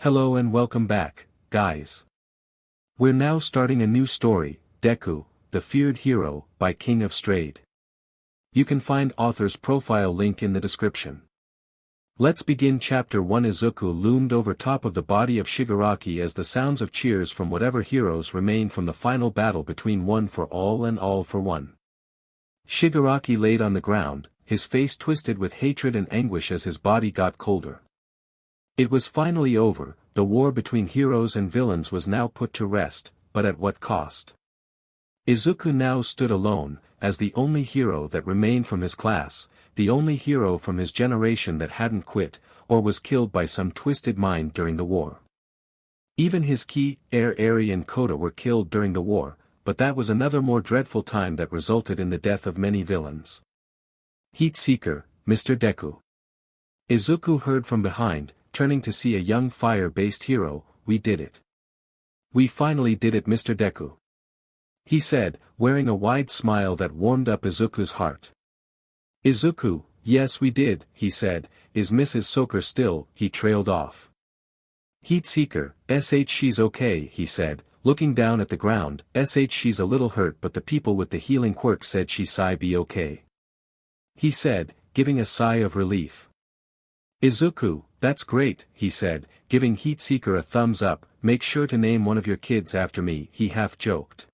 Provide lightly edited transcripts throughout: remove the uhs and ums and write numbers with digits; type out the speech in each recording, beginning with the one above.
Hello and welcome back, guys. We're now starting a new story, Deku, the Feared Hero, by KingofStrayed. You can find author's profile link in the description. Let's begin Chapter 1. Izuku loomed over top of the body of Shigaraki as the sounds of cheers from whatever heroes remained from the final battle between One for All and All for One. Shigaraki laid on the ground, his face twisted with hatred and anguish as his body got colder. It was finally over, the war between heroes and villains was now put to rest, but at what cost? Izuku now stood alone, as the only hero that remained from his class, the only hero from his generation that hadn't quit, or was killed by some twisted mind during the war. Even his Ki, Eri and Koda were killed during the war, but that was another more dreadful time that resulted in the death of many villains. Heat Seeker, Mr. Deku. Izuku heard from behind, turning to see a young fire-based hero. We did it. We finally did it, Mr. Deku. He said, wearing a wide smile that warmed up Izuku's heart. Izuku, yes we did, he said. Is Mrs. Soaker still? He trailed off. Heat Seeker, she's okay, he said, looking down at the ground. She's a little hurt, but the people with the healing quirks said she's be okay. He said, giving a sigh of relief. Izuku, that's great, he said, giving Heat Seeker a thumbs up. Make sure to name one of your kids after me, he half joked.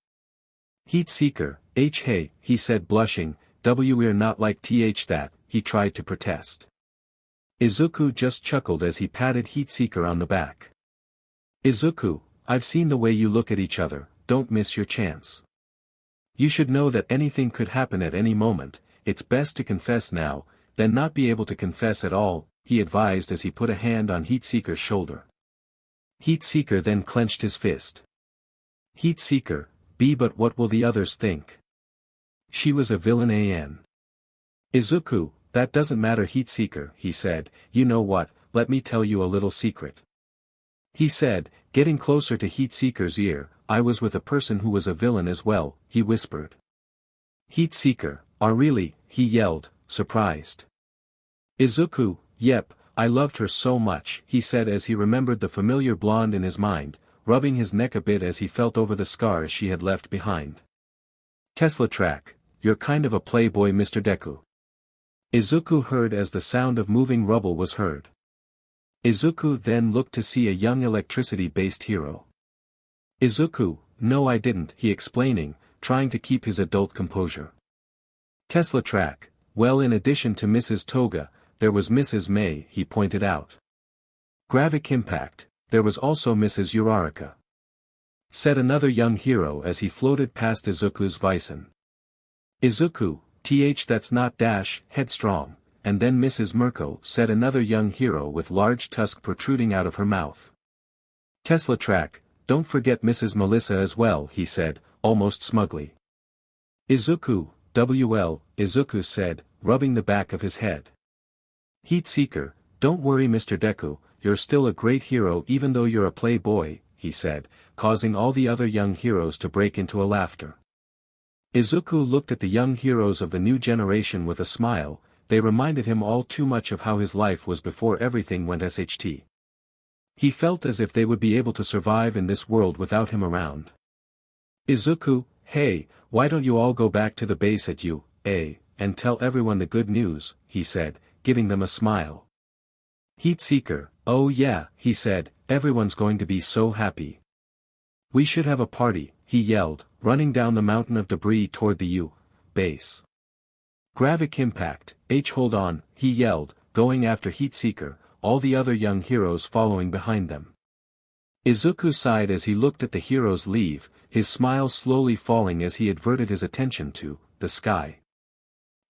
Heat Seeker, hey, he said blushing. We're not like that, he tried to protest. Izuku just chuckled as he patted Heat Seeker on the back. Izuku, I've seen the way you look at each other, don't miss your chance. You should know that anything could happen at any moment. It's best to confess now, than not be able to confess at all, he advised as he put a hand on Heat Seeker's shoulder. Heat Seeker then clenched his fist. Heat Seeker, but what will the others think? She was a villain. Izuku, that doesn't matter, Heat Seeker, he said. You know what, let me tell you a little secret. He said, getting closer to Heat Seeker's ear. I was with a person who was a villain as well, he whispered. Heat Seeker, really? He yelled, surprised. Izuku, yep, I loved her so much, he said as he remembered the familiar blonde in his mind, rubbing his neck a bit as he felt over the scars she had left behind. Tesla track, you're kind of a playboy, Mr. Deku. Izuku heard as the sound of moving rubble was heard. Izuku then looked to see a young electricity-based hero. Izuku, no I didn't, he explaining, trying to keep his adult composure. Tesla track, well, in addition to Mrs. Toga, there was Mrs. May, he pointed out. Gravic impact, there was also Mrs. Uraraka. Said another young hero as he floated past Izuku's bison. Izuku, that's not headstrong, and then Mrs. Mirko, said another young hero with large tusk protruding out of her mouth. Tesla track, don't forget Mrs. Melissa as well, he said, almost smugly. Izuku, Izuku said, rubbing the back of his head. Heat Seeker, don't worry Mr. Deku, you're still a great hero even though you're a playboy, he said, causing all the other young heroes to break into a laughter. Izuku looked at the young heroes of the new generation with a smile. They reminded him all too much of how his life was before everything went SHT. He felt as if they would be able to survive in this world without him around. Izuku, hey, why don't you all go back to the base at and tell everyone the good news, he said, giving them a smile. Heat Seeker, oh yeah, he said, everyone's going to be so happy. We should have a party, he yelled, running down the mountain of debris toward the base. Gravic impact, hold on, he yelled, going after Heat Seeker, all the other young heroes following behind them. Izuku sighed as he looked at the heroes leave, his smile slowly falling as he adverted his attention to the sky.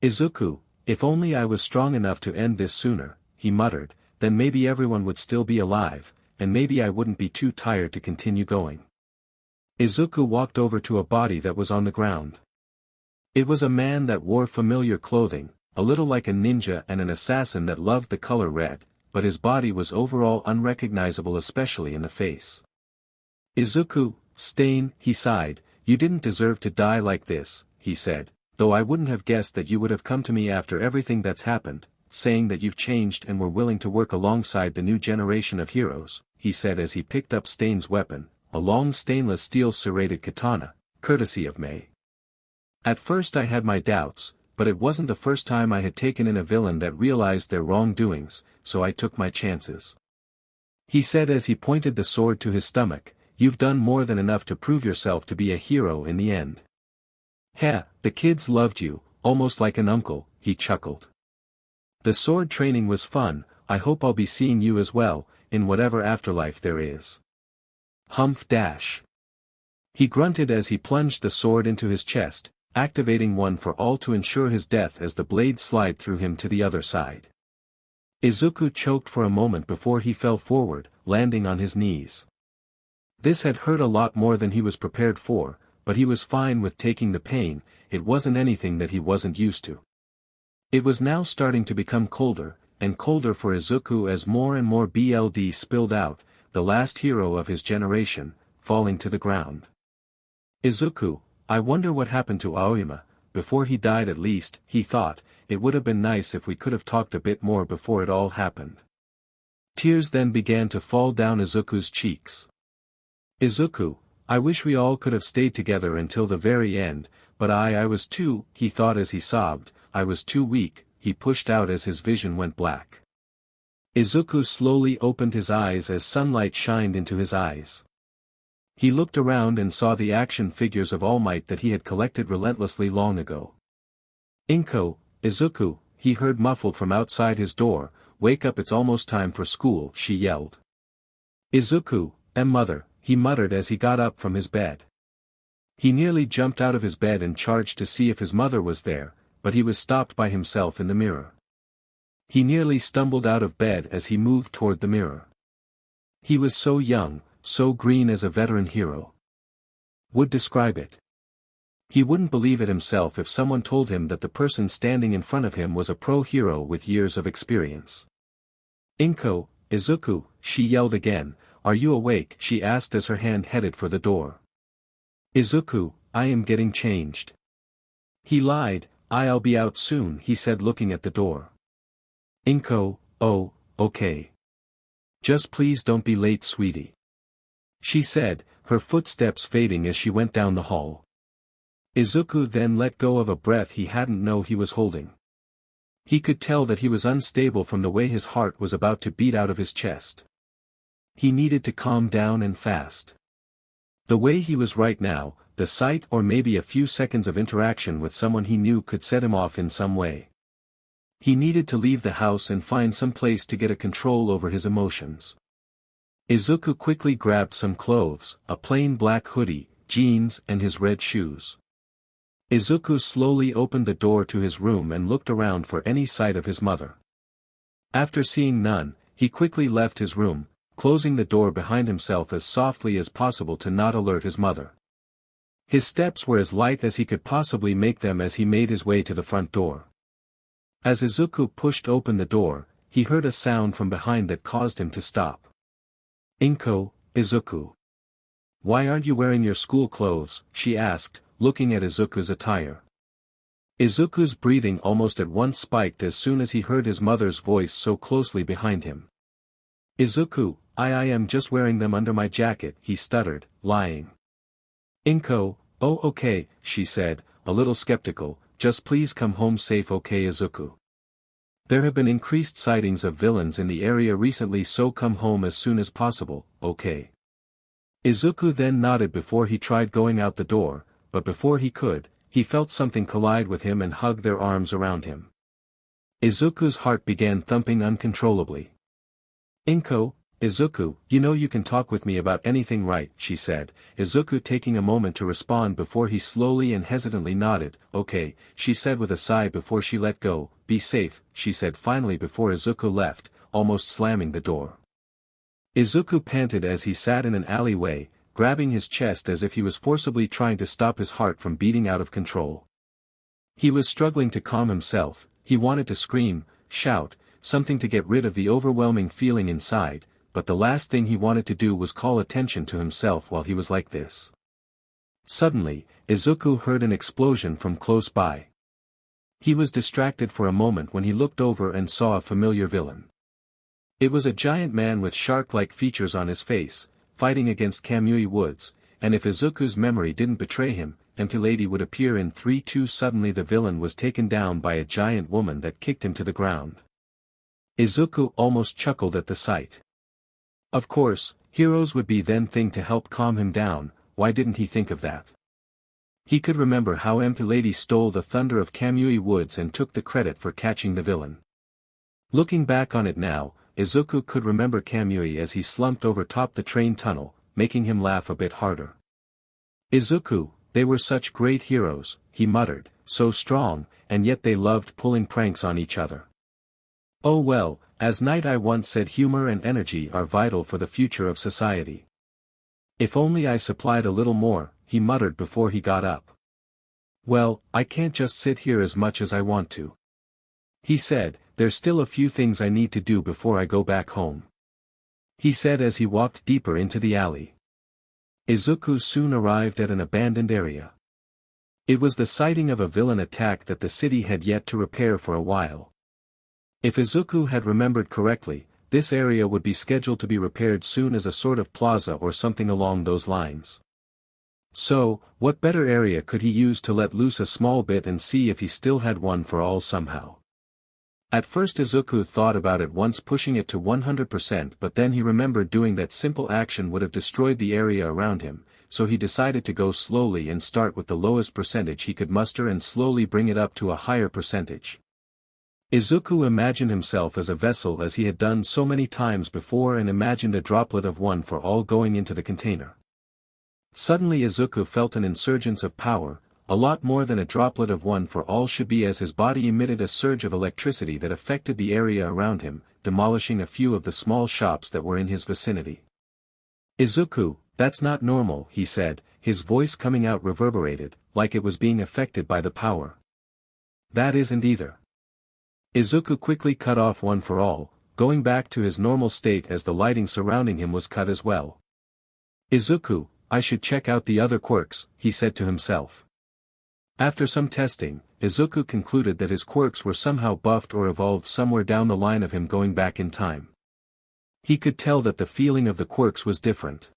Izuku, if only I was strong enough to end this sooner, he muttered, then maybe everyone would still be alive, and maybe I wouldn't be too tired to continue going. Izuku walked over to a body that was on the ground. It was a man that wore familiar clothing, a little like a ninja and an assassin that loved the color red, but his body was overall unrecognizable, especially in the face. Izuku, Stain, he sighed, you didn't deserve to die like this, he said, though I wouldn't have guessed that you would have come to me after everything that's happened. saying that you've changed and were willing to work alongside the new generation of heroes," he said as he picked up Stain's weapon, a long stainless steel serrated katana, courtesy of May. "At first I had my doubts, but it wasn't the first time I had taken in a villain that realized their wrongdoings, so I took my chances," he said as he pointed the sword to his stomach. "You've done more than enough to prove yourself to be a hero in the end." "Heh, the kids loved you, almost like an uncle," he chuckled. "The sword training was fun. I hope I'll be seeing you as well, in whatever afterlife there is." Humph dash. He grunted as he plunged the sword into his chest, activating one for all to ensure his death as the blade slid through him to the other side. Izuku choked for a moment before he fell forward, landing on his knees. This had hurt a lot more than he was prepared for, but he was fine with taking the pain. It wasn't anything that he wasn't used to. It was now starting to become colder, and colder for Izuku as more and more blood spilled out, the last hero of his generation, falling to the ground. "Izuku, I wonder what happened to Aoyama, before he died at least," he thought. "It would have been nice if we could have talked a bit more before it all happened." Tears then began to fall down Izuku's cheeks. "Izuku, I wish we all could have stayed together until the very end, but I was too," he thought as he sobbed. "I was too weak," he pushed out as his vision went black. Izuku slowly opened his eyes as sunlight shined into his eyes. He looked around and saw the action figures of All Might that he had collected relentlessly long ago. Izuku," he heard muffled from outside his door. "Wake up, it's almost time for school," she yelled. "Izuku, mother," he muttered as he got up from his bed. He nearly jumped out of his bed and charged to see if his mother was there, but he was stopped by himself in the mirror. He nearly stumbled out of bed as he moved toward the mirror. He was so young, so green as a veteran hero would describe it. He wouldn't believe it himself if someone told him that the person standing in front of him was a pro hero with years of experience. Izuku, she yelled again. "Are you awake?" she asked as her hand headed for the door. "Izuku, I am getting changed." He lied. "I'll be out soon," he said looking at the door. "Oh, okay. Just please don't be late, sweetie," she said, her footsteps fading as she went down the hall. Izuku then let go of a breath he hadn't known he was holding. He could tell that he was unstable from the way his heart was about to beat out of his chest. He needed to calm down and fast. The way he was right now, the sight or maybe a few seconds of interaction with someone he knew could set him off in some way. He needed to leave the house and find some place to get a control over his emotions. Izuku quickly grabbed some clothes, a plain black hoodie, jeans and his red shoes. Izuku slowly opened the door to his room and looked around for any sight of his mother. After seeing none, he quickly left his room, closing the door behind himself as softly as possible to not alert his mother. His steps were as light as he could possibly make them as he made his way to the front door. As Izuku pushed open the door, he heard a sound from behind that caused him to stop. "Izuku. Why aren't you wearing your school clothes?" she asked, looking at Izuku's attire. Izuku's breathing almost at once spiked as soon as he heard his mother's voice so closely behind him. "Izuku, I am just wearing them under my jacket," he stuttered, lying. "Oh, okay," she said, a little skeptical. "Just please come home safe, okay, Izuku? There have been increased sightings of villains in the area recently, so come home as soon as possible, okay?" Izuku then nodded before he tried going out the door, but before he could, he felt something collide with him and hug their arms around him. Izuku's heart began thumping uncontrollably. "Izuku, you know you can talk with me about anything, right?" she said, Izuku taking a moment to respond before he slowly and hesitantly nodded. "Okay," she said with a sigh before she let go. "Be safe," she said finally before Izuku left, almost slamming the door. Izuku panted as he sat in an alleyway, grabbing his chest as if he was forcibly trying to stop his heart from beating out of control. He was struggling to calm himself. He wanted to scream, shout, something to get rid of the overwhelming feeling inside, but the last thing he wanted to do was call attention to himself while he was like this. Suddenly, Izuku heard an explosion from close by. He was distracted for a moment when he looked over and saw a familiar villain. It was a giant man with shark-like features on his face, fighting against Kamui Woods, and if Izuku's memory didn't betray him, Infiltrating would appear in 3-2. Suddenly the villain was taken down by a giant woman that kicked him to the ground. Izuku almost chuckled at the sight. Of course, heroes would be then thing to help calm him down. Why didn't he think of that? He could remember how Infiltrating stole the thunder of Kamui Woods and took the credit for catching the villain. Looking back on it now, Izuku could remember Kamui as he slumped over top the train tunnel, making him laugh a bit harder. Izuku, they were such great heroes, he muttered, so strong, and yet they loved pulling pranks on each other. Oh well, as Night I once said, humor and energy are vital for the future of society. If only I supplied a little more, he muttered before he got up. Well, I can't just sit here as much as I want to. He said, there's still a few things I need to do before I go back home. He said as he walked deeper into the alley. Izuku soon arrived at an abandoned area. It was the sighting of a villain attack that the city had yet to repair for a while. If Izuku had remembered correctly, this area would be scheduled to be repaired soon as a sort of plaza or something along those lines. So, what better area could he use to let loose a small bit and see if he still had one for all somehow? At first Izuku thought about it once pushing it to 100%, but then he remembered doing that simple action would have destroyed the area around him, so he decided to go slowly and start with the lowest percentage he could muster and slowly bring it up to a higher percentage. Izuku imagined himself as a vessel as he had done so many times before and imagined a droplet of one for all going into the container. Suddenly Izuku felt an insurgence of power, a lot more than a droplet of one for all should be, as his body emitted a surge of electricity that affected the area around him, demolishing a few of the small shops that were in his vicinity. Izuku, that's not normal, he said, his voice coming out reverberated, like it was being affected by the power. That isn't either. Izuku quickly cut off one for all, going back to his normal state as the lighting surrounding him was cut as well. Izuku, I should check out the other quirks, he said to himself. After some testing, Izuku concluded that his quirks were somehow buffed or evolved somewhere down the line of him going back in time. He could tell that the feeling of the quirks was different.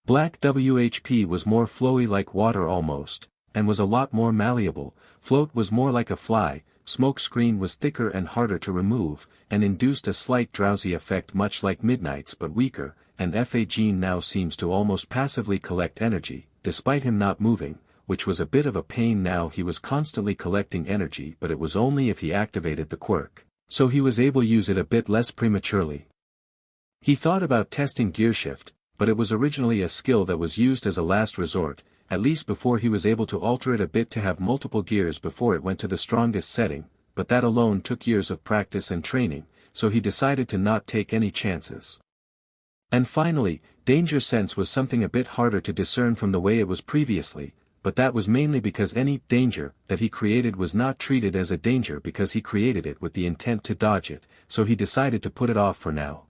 Black WHP was more flowy like water almost, and was a lot more malleable. Float was more like a fly, smoke screen was thicker and harder to remove, and induced a slight drowsy effect much like Midnight's but weaker, and Gene now seems to almost passively collect energy, despite him not moving, which was a bit of a pain. Now he was constantly collecting energy, but it was only if he activated the quirk, so he was able to use it a bit less prematurely. He thought about testing gearshift, but it was originally a skill that was used as a last resort, at least before he was able to alter it a bit to have multiple gears before it went to the strongest setting, but that alone took years of practice and training, so he decided to not take any chances. And finally, danger sense was something a bit harder to discern from the way it was previously, but that was mainly because any danger that he created was not treated as a danger because he created it with the intent to dodge it, so he decided to put it off for now.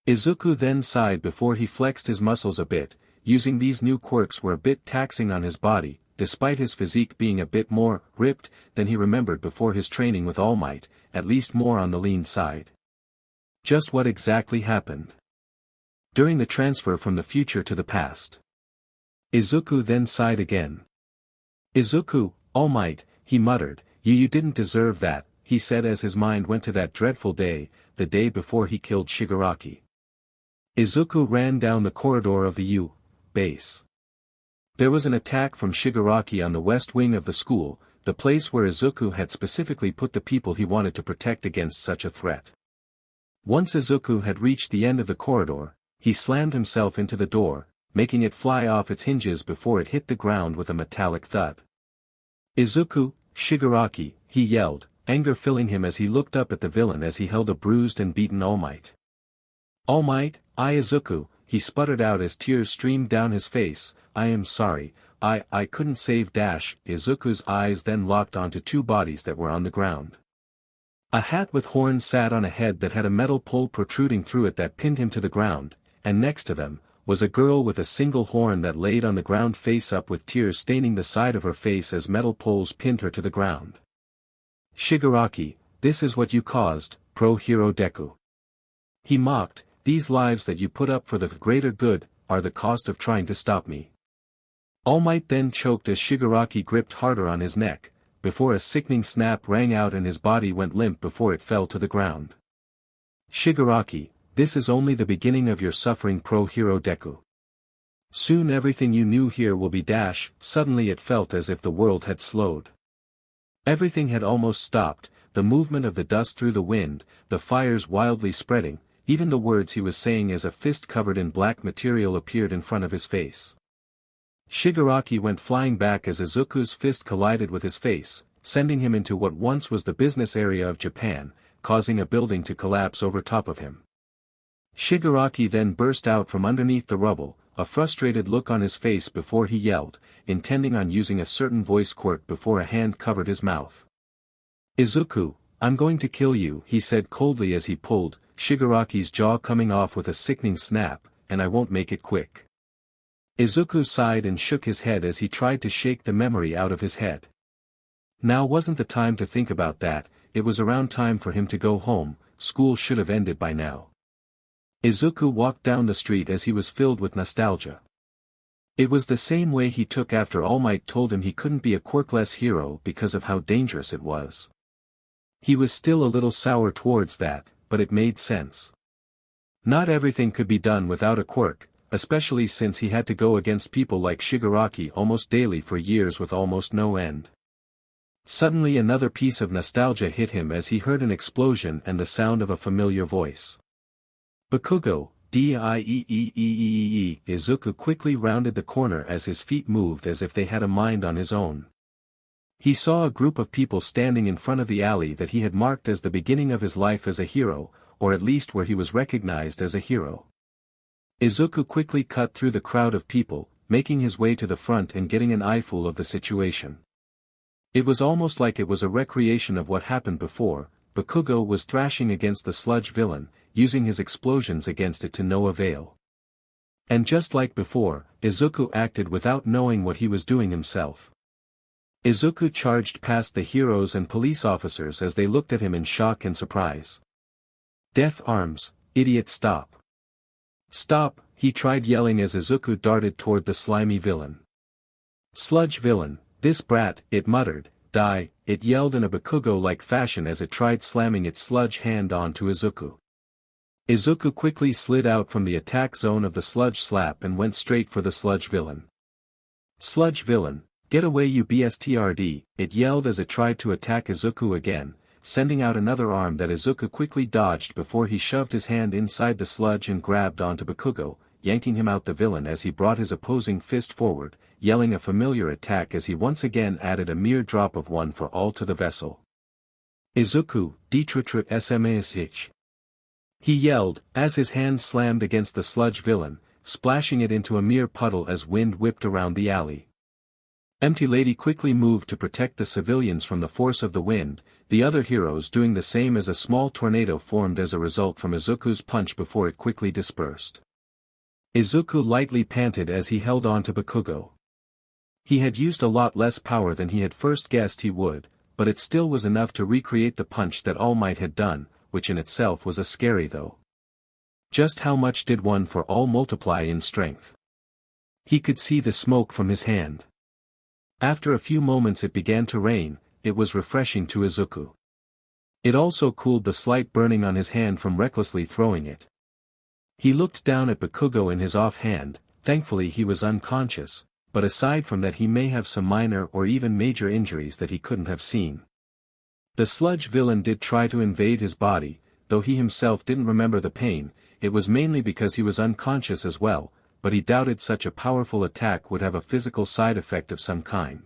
Izuku then sighed before he flexed his muscles a bit. Using these new quirks were a bit taxing on his body, despite his physique being a bit more ripped than he remembered before his training with All Might, at least more on the lean side. Just what exactly happened during the transfer from the future to the past? Izuku then sighed again. Izuku, All Might, he muttered, you didn't deserve that, he said as his mind went to that dreadful day, the day before he killed Shigaraki. Izuku ran down the corridor of the U base. There was an attack from Shigaraki on the west wing of the school, the place where Izuku had specifically put the people he wanted to protect against such a threat. Once Izuku had reached the end of the corridor, he slammed himself into the door, making it fly off its hinges before it hit the ground with a metallic thud. Izuku, Shigaraki, he yelled, anger filling him as he looked up at the villain as he held a bruised and beaten All Might. All Might, Izuku, he sputtered out as tears streamed down his face, I am sorry, I couldn't save dash. Izuku's eyes then locked onto two bodies that were on the ground. A hat with horns sat on a head that had a metal pole protruding through it that pinned him to the ground, and next to them, was a girl with a single horn that laid on the ground face up with tears staining the side of her face as metal poles pinned her to the ground. Shigaraki, this is what you caused, pro-hero Deku. He mocked, these lives that you put up for the greater good, are the cost of trying to stop me. All Might then choked as Shigaraki gripped harder on his neck, before a sickening snap rang out and his body went limp before it fell to the ground. Shigaraki, this is only the beginning of your suffering pro-hero Deku. Soon everything you knew here will be dash. Suddenly it felt as if the world had slowed. Everything had almost stopped, the movement of the dust through the wind, the fires wildly spreading, even the words he was saying as a fist covered in black material appeared in front of his face. Shigaraki went flying back as Izuku's fist collided with his face, sending him into what once was the business area of Japan, causing a building to collapse over top of him. Shigaraki then burst out from underneath the rubble, a frustrated look on his face before he yelled, intending on using a certain voice quirk before a hand covered his mouth. Izuku, I'm going to kill you, he said coldly as he pulled Shigaraki's jaw, coming off with a sickening snap, and I won't make it quick. Izuku sighed and shook his head as he tried to shake the memory out of his head. Now wasn't the time to think about that, it was around time for him to go home, school should have ended by now. Izuku walked down the street as he was filled with nostalgia. It was the same way he took after All Might told him he couldn't be a quirkless hero because of how dangerous it was. He was still a little sour towards that, but it made sense. Not everything could be done without a quirk, especially since he had to go against people like Shigaraki almost daily for years with almost no end. Suddenly another piece of nostalgia hit him as he heard an explosion and the sound of a familiar voice. Bakugo, D-I-E-E-E-E-E. Izuku quickly rounded the corner as his feet moved as if they had a mind on his own. He saw a group of people standing in front of the alley that he had marked as the beginning of his life as a hero, or at least where he was recognized as a hero. Izuku quickly cut through the crowd of people, making his way to the front and getting an eyeful of the situation. It was almost like it was a recreation of what happened before. Bakugo was thrashing against the sludge villain, using his explosions against it to no avail. And just like before, Izuku acted without knowing what he was doing himself. Izuku charged past the heroes and police officers as they looked at him in shock and surprise. Death arms, idiot, stop. Stop, he tried yelling as Izuku darted toward the slimy villain. Sludge villain, this brat, it muttered, die, it yelled in a Bakugo-like fashion as it tried slamming its sludge hand onto Izuku. Izuku quickly slid out from the attack zone of the sludge slap and went straight for the sludge villain. Sludge villain, get away you bstrd, it yelled as it tried to attack Izuku again, sending out another arm that Izuku quickly dodged before he shoved his hand inside the sludge and grabbed onto Bakugo, yanking him out the villain as he brought his opposing fist forward, yelling a familiar attack as he once again added a mere drop of one for all to the vessel. Izuku, detrutrit smash. He yelled, as his hand slammed against the sludge villain, splashing it into a mere puddle as wind whipped around the alley. Empty Lady quickly moved to protect the civilians from the force of the wind, the other heroes doing the same as a small tornado formed as a result from Izuku's punch before it quickly dispersed. Izuku lightly panted as he held on to Bakugo. He had used a lot less power than he had first guessed he would, but it still was enough to recreate the punch that All Might had done, which in itself was a scary though. Just how much did one for all multiply in strength? He could see the smoke from his hand. After a few moments it began to rain, it was refreshing to Izuku. It also cooled the slight burning on his hand from recklessly throwing it. He looked down at Bakugo in his offhand, thankfully he was unconscious, but aside from that he may have some minor or even major injuries that he couldn't have seen. The sludge villain did try to invade his body, though he himself didn't remember the pain, it was mainly because he was unconscious as well, but he doubted such a powerful attack would have a physical side effect of some kind.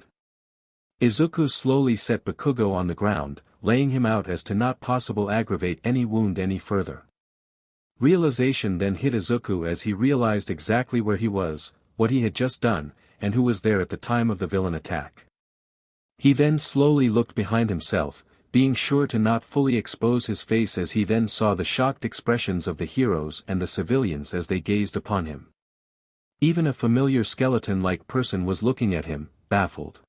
Izuku slowly set Bakugo on the ground, laying him out as to not possible aggravate any wound any further. Realization then hit Izuku as he realized exactly where he was, what he had just done, and who was there at the time of the villain attack. He then slowly looked behind himself, being sure to not fully expose his face as he then saw the shocked expressions of the heroes and the civilians as they gazed upon him. Even a familiar skeleton-like person was looking at him, baffled.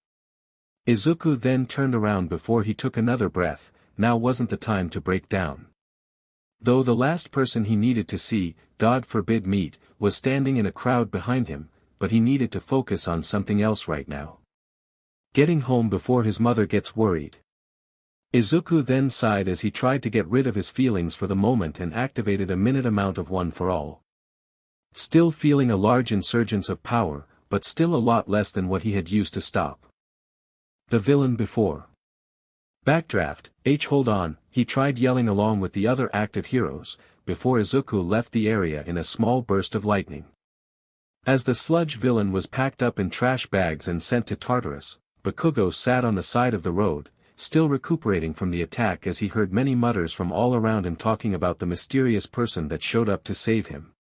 Izuku then turned around before he took another breath. Now wasn't the time to break down. Though the last person he needed to see, God forbid meet, was standing in a crowd behind him, but he needed to focus on something else right now. Getting home before his mother gets worried. Izuku then sighed as he tried to get rid of his feelings for the moment and activated a minute amount of One for All. Still feeling a large insurgence of power, but still a lot less than what he had used to stop the villain before. Backdraft, hold on, he tried yelling along with the other active heroes, before Izuku left the area in a small burst of lightning. As the sludge villain was packed up in trash bags and sent to Tartarus, Bakugo sat on the side of the road, still recuperating from the attack as he heard many mutters from all around him talking about the mysterious person that showed up to save him.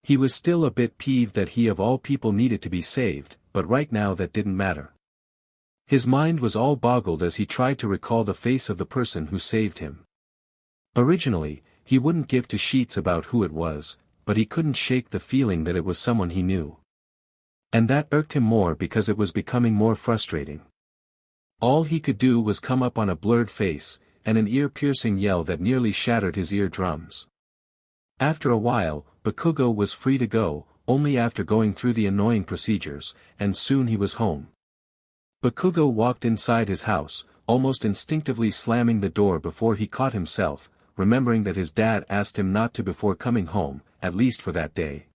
He was still a bit peeved that he of all people needed to be saved, but right now that didn't matter. His mind was all boggled as he tried to recall the face of the person who saved him. Originally, he wouldn't give two shits about who it was, but he couldn't shake the feeling that it was someone he knew. And that irked him more because it was becoming more frustrating. All he could do was come up on a blurred face, and an ear-piercing yell that nearly shattered his eardrums. After a while, Bakugo was free to go, only after going through the annoying procedures, and soon he was home. Bakugo walked inside his house, almost instinctively slamming the door before he caught himself, remembering that his dad asked him not to before coming home, at least for that day.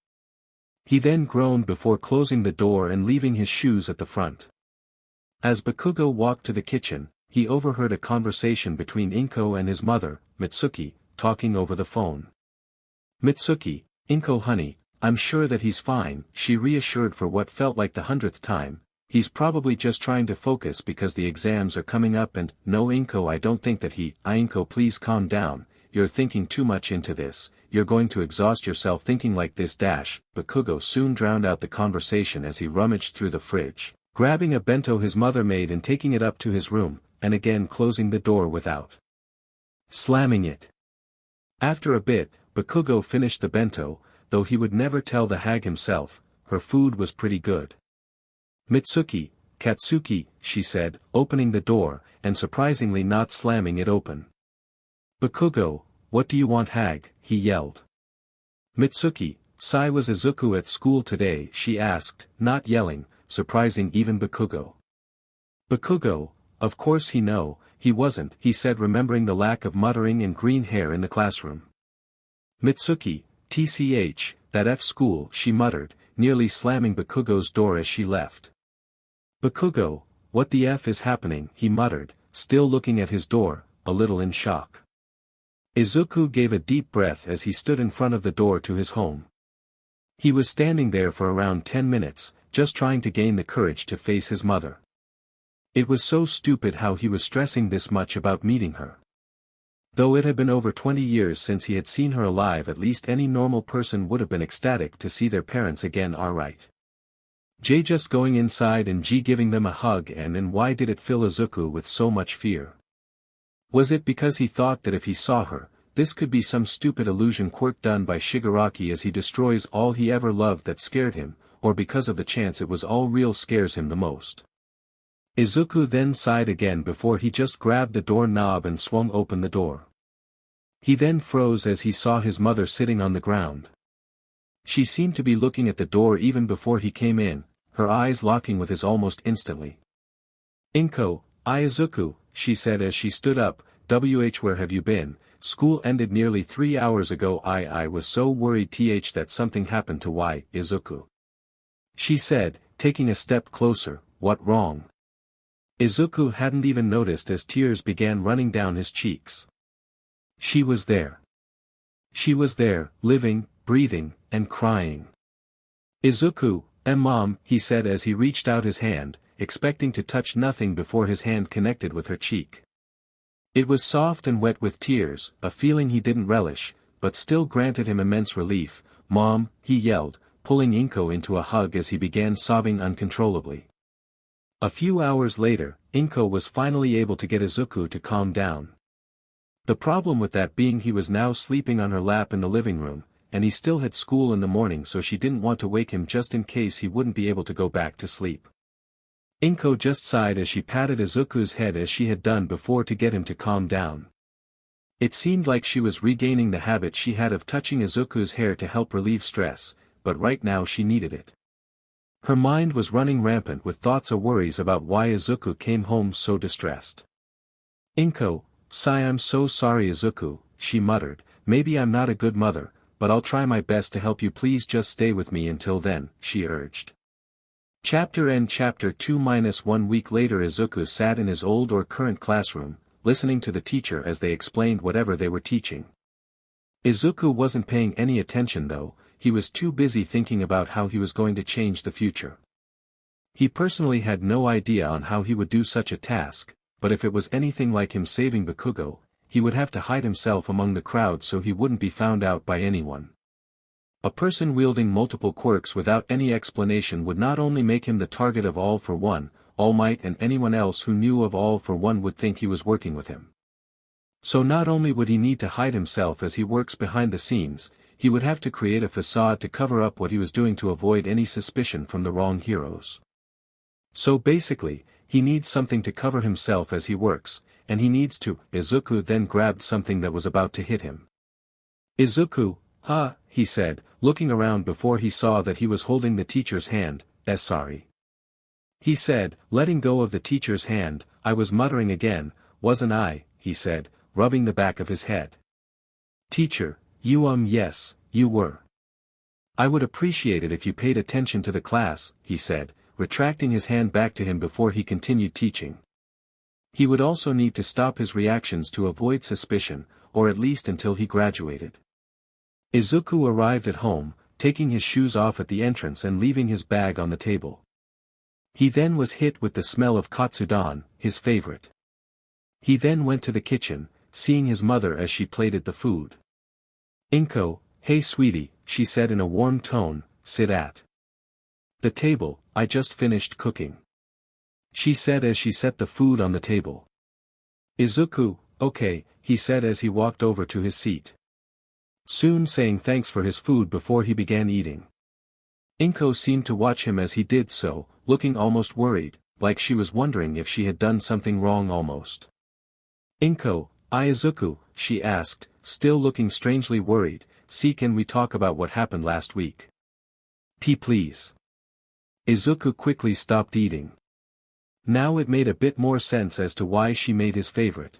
He then groaned before closing the door and leaving his shoes at the front. As Bakugo walked to the kitchen, he overheard a conversation between Inko and his mother, Mitsuki, talking over the phone. "Mitsuki, Inko honey, I'm sure that he's fine," she reassured for what felt like the 100th time. "He's probably just trying to focus because the exams are coming up and, no Inko I don't think that Inko please calm down, you're thinking too much into this, you're going to exhaust yourself thinking like this dash." Bakugo soon drowned out the conversation as he rummaged through the fridge, grabbing a bento his mother made and taking it up to his room, and again closing the door without slamming it. After a bit, Bakugo finished the bento, though he would never tell the hag himself, her food was pretty good. "Mitsuki, Katsuki," she said, opening the door, and surprisingly not slamming it open. "Bakugo, what do you want hag?" he yelled. "Mitsuki, Sai was Izuku at school today?" she asked, not yelling, surprising even Bakugo. Bakugo, of course he wasn't, he said remembering the lack of muttering and green hair in the classroom. "Mitsuki, tch, that F school," she muttered, nearly slamming Bakugo's door as she left. "Bakugo, what the F is happening?" he muttered, still looking at his door, a little in shock. Izuku gave a deep breath as he stood in front of the door to his home. He was standing there for around 10 minutes, just trying to gain the courage to face his mother. It was so stupid how he was stressing this much about meeting her. Though it had been over 20 years since he had seen her alive, at least any normal person would have been ecstatic to see their parents again, alright. J just going inside and G giving them a hug, and why did it fill Izuku with so much fear? Was it because he thought that if he saw her, this could be some stupid illusion quirk done by Shigaraki as he destroys all he ever loved that scared him, or because of the chance it was all real scares him the most? Izuku then sighed again before he just grabbed the door knob and swung open the door. He then froze as he saw his mother sitting on the ground. She seemed to be looking at the door even before he came in, her eyes locking with his almost instantly. "Inko, Izuku," she said as she stood up, where have you been? School ended nearly 3 hours ago. I was so worried that something happened to Izuku," she said, taking a step closer. "What wrong?" Izuku hadn't even noticed as tears began running down his cheeks. She was there. She was there, living, breathing, and crying. "Izuku, Mom," he said as he reached out his hand, expecting to touch nothing before his hand connected with her cheek. It was soft and wet with tears, a feeling he didn't relish, but still granted him immense relief. "Mom," he yelled, pulling Inko into a hug as he began sobbing uncontrollably. A few hours later, Inko was finally able to get Izuku to calm down. The problem with that being he was now sleeping on her lap in the living room, and he still had school in the morning, so she didn't want to wake him just in case he wouldn't be able to go back to sleep. Inko just sighed as she patted Izuku's head as she had done before to get him to calm down. It seemed like she was regaining the habit she had of touching Izuku's hair to help relieve stress, but right now she needed it. Her mind was running rampant with thoughts or worries about why Izuku came home so distressed. Inko, sigh, I'm so sorry Izuku, she muttered, maybe I'm not a good mother, but I'll try my best to help you, please just stay with me until then, she urged. Chapter End. Chapter 2. 1 week later Izuku sat in his old or current classroom, listening to the teacher as they explained whatever they were teaching. Izuku wasn't paying any attention though, he was too busy thinking about how he was going to change the future. He personally had no idea on how he would do such a task, but if it was anything like him saving Bakugo, he would have to hide himself among the crowd so he wouldn't be found out by anyone. A person wielding multiple quirks without any explanation would not only make him the target of All for One, All Might, and anyone else who knew of All for One would think he was working with him. So not only would he need to hide himself as he works behind the scenes, he would have to create a facade to cover up what he was doing to avoid any suspicion from the wrong heroes. So basically, he needs something to cover himself as he works, and he needs to. Izuku then grabbed something that was about to hit him. Izuku, huh, he said, looking around before he saw that he was holding the teacher's hand. Sorry. He said, letting go of the teacher's hand. I was muttering again, wasn't I, he said, rubbing the back of his head. Teacher, yes, you were. I would appreciate it if you paid attention to the class, he said, retracting his hand back to him before he continued teaching. He would also need to stop his reactions to avoid suspicion, or at least until he graduated. Izuku arrived at home, taking his shoes off at the entrance and leaving his bag on the table. He then was hit with the smell of katsudon, his favorite. He then went to the kitchen, seeing his mother as she plated the food. Inko, hey sweetie, she said in a warm tone, sit at the table, I just finished cooking. She said as she set the food on the table. Izuku, okay, he said as he walked over to his seat. Soon saying thanks for his food before he began eating. Inko seemed to watch him as he did so, looking almost worried, like she was wondering if she had done something wrong almost. Inko, Izuku, she asked, still looking strangely worried, can we talk about what happened last week? Please. Izuku quickly stopped eating. Now it made a bit more sense as to why she made his favorite.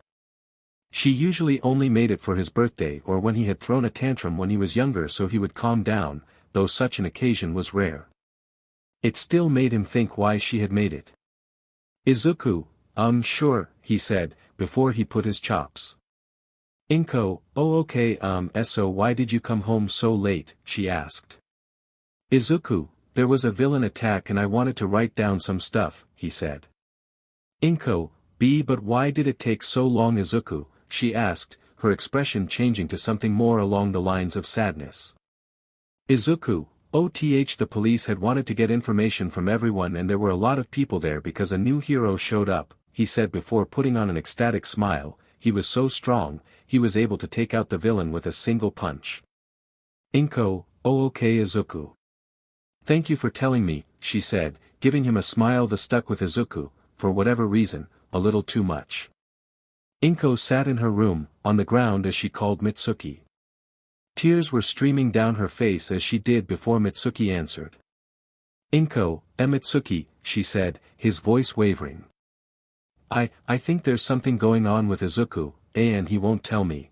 She usually only made it for his birthday or when he had thrown a tantrum when he was younger so he would calm down, though such an occasion was rare. It still made him think why she had made it. Izuku, sure, he said, before he put his chops. Inko, oh okay, so why did you come home so late, she asked. Izuku, there was a villain attack and I wanted to write down some stuff, he said. Inko, but why did it take so long Izuku, she asked, her expression changing to something more along the lines of sadness. Izuku, the police had wanted to get information from everyone and there were a lot of people there because a new hero showed up, he said before putting on an ecstatic smile. He was so strong, he was able to take out the villain with a single punch. Inko, okay Izuku. Thank you for telling me, she said, giving him a smile that stuck with Izuku, for whatever reason, a little too much. Inko sat in her room, on the ground as she called Mitsuki. Tears were streaming down her face as she did before Mitsuki answered. Inko, Mitsuki, she said, his voice wavering. I think there's something going on with Izuku, and he won't tell me.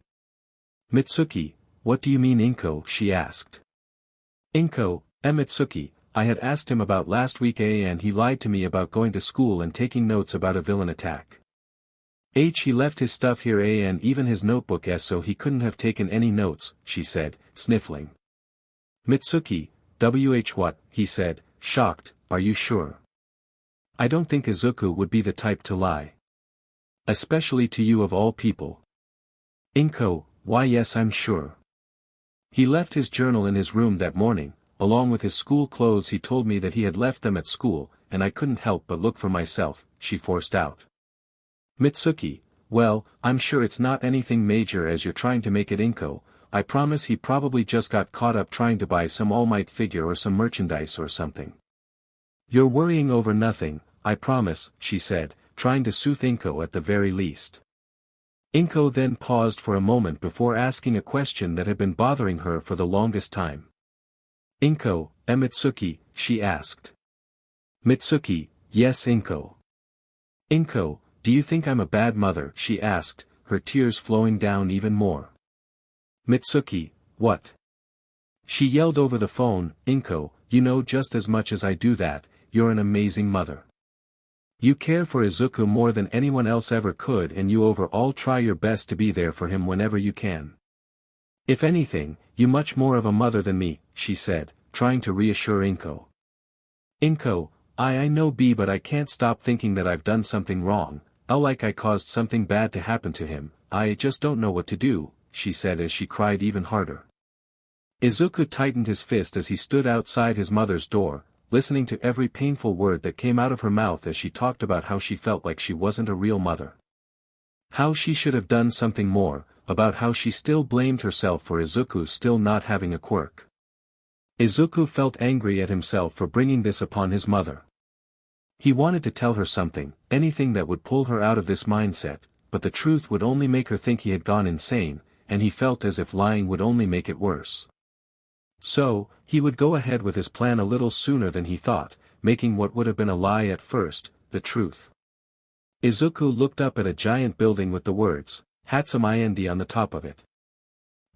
Mitsuki, what do you mean Inko, she asked. Inko, Mitsuki, I had asked him about last week and he lied to me about going to school and taking notes about a villain attack. He left his stuff here and even his notebook so he couldn't have taken any notes, she said, sniffling. Mitsuki, what, he said, shocked, are you sure? I don't think Izuku would be the type to lie. Especially to you of all people. Inko, why yes I'm sure. He left his journal in his room that morning, along with his school clothes. He told me that he had left them at school, and I couldn't help but look for myself, she forced out. Mitsuki, well, I'm sure it's not anything major as you're trying to make it Inko, I promise he probably just got caught up trying to buy some All Might figure or some merchandise or something. You're worrying over nothing, I promise, she said, trying to soothe Inko at the very least. Inko then paused for a moment before asking a question that had been bothering her for the longest time. Inko, Mitsuki, she asked. Mitsuki, yes Inko. Inko, do you think I'm a bad mother? She asked, her tears flowing down even more. Mitsuki, what? She yelled over the phone, Inko, you know just as much as I do that, you're an amazing mother. You care for Izuku more than anyone else ever could and you overall try your best to be there for him whenever you can. If anything, you much more of a mother than me, she said, trying to reassure Inko. Inko, I know B but I can't stop thinking that I've done something wrong, like I caused something bad to happen to him, I just don't know what to do, she said as she cried even harder. Izuku tightened his fist as he stood outside his mother's door, listening to every painful word that came out of her mouth as she talked about how she felt like she wasn't a real mother. How she should have done something more, about how she still blamed herself for Izuku still not having a quirk. Izuku felt angry at himself for bringing this upon his mother. He wanted to tell her something, anything that would pull her out of this mindset, but the truth would only make her think he had gone insane, and he felt as if lying would only make it worse. So, he would go ahead with his plan a little sooner than he thought, making what would have been a lie at first, the truth. Izuku looked up at a giant building with the words, Hatsumi on the top of it.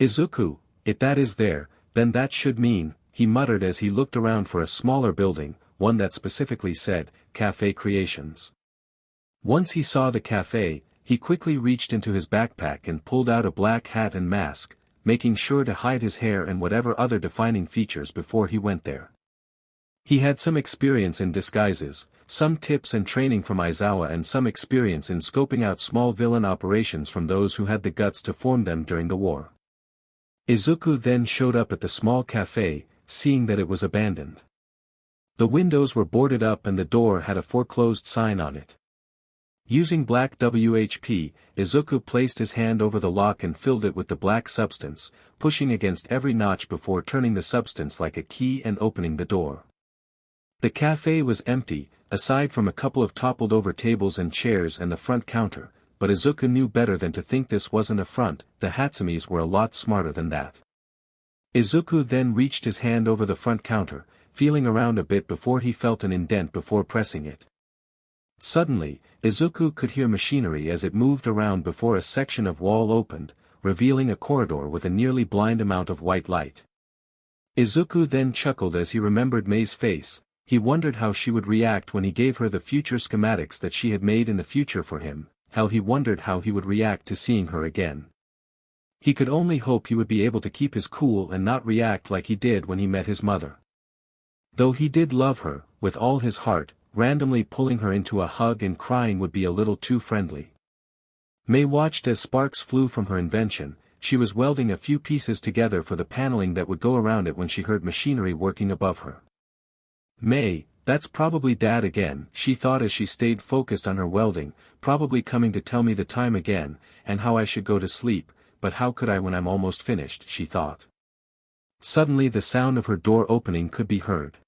Izuku, if that is there, then that should mean, he muttered as he looked around for a smaller building, one that specifically said, Cafe Creations. Once he saw the cafe, he quickly reached into his backpack and pulled out a black hat and mask, making sure to hide his hair and whatever other defining features before he went there. He had some experience in disguises, some tips and training from Aizawa and some experience in scoping out small villain operations from those who had the guts to form them during the war. Izuku then showed up at the small cafe, seeing that it was abandoned. The windows were boarded up and the door had a foreclosed sign on it. Using black WHP, Izuku placed his hand over the lock and filled it with the black substance, pushing against every notch before turning the substance like a key and opening the door. The cafe was empty, aside from a couple of toppled-over tables and chairs and the front counter, but Izuku knew better than to think this wasn't a front, the Hatsumis were a lot smarter than that. Izuku then reached his hand over the front counter, feeling around a bit before he felt an indent before pressing it. Suddenly, Izuku could hear machinery as it moved around before a section of wall opened, revealing a corridor with a nearly blind amount of white light. Izuku then chuckled as he remembered Mei's face. He wondered how she would react when he gave her the future schematics that she had made in the future for him, he wondered how he would react to seeing her again. He could only hope he would be able to keep his cool and not react like he did when he met his mother. Though he did love her, with all his heart, randomly pulling her into a hug and crying would be a little too friendly. Mei watched as sparks flew from her invention. She was welding a few pieces together for the paneling that would go around it when she heard machinery working above her. Mei, that's probably Dad again, she thought as she stayed focused on her welding, probably coming to tell me the time again, and how I should go to sleep, but how could I when I'm almost finished, she thought. Suddenly the sound of her door opening could be heard.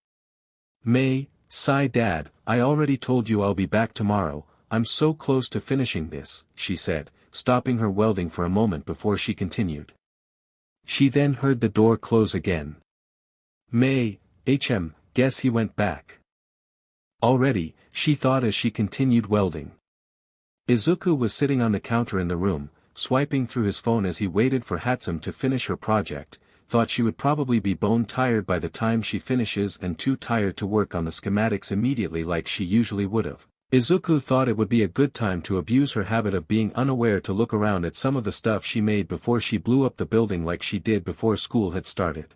Mei, sigh Dad, I already told you I'll be back tomorrow, I'm so close to finishing this, she said, stopping her welding for a moment before she continued. She then heard the door close again. Mei, guess he went back. Already, she thought as she continued welding. Izuku was sitting on the counter in the room, swiping through his phone as he waited for Hatsum to finish her project, thought she would probably be bone-tired by the time she finishes and too tired to work on the schematics immediately like she usually would have. Izuku thought it would be a good time to abuse her habit of being unaware to look around at some of the stuff she made before she blew up the building like she did before school had started.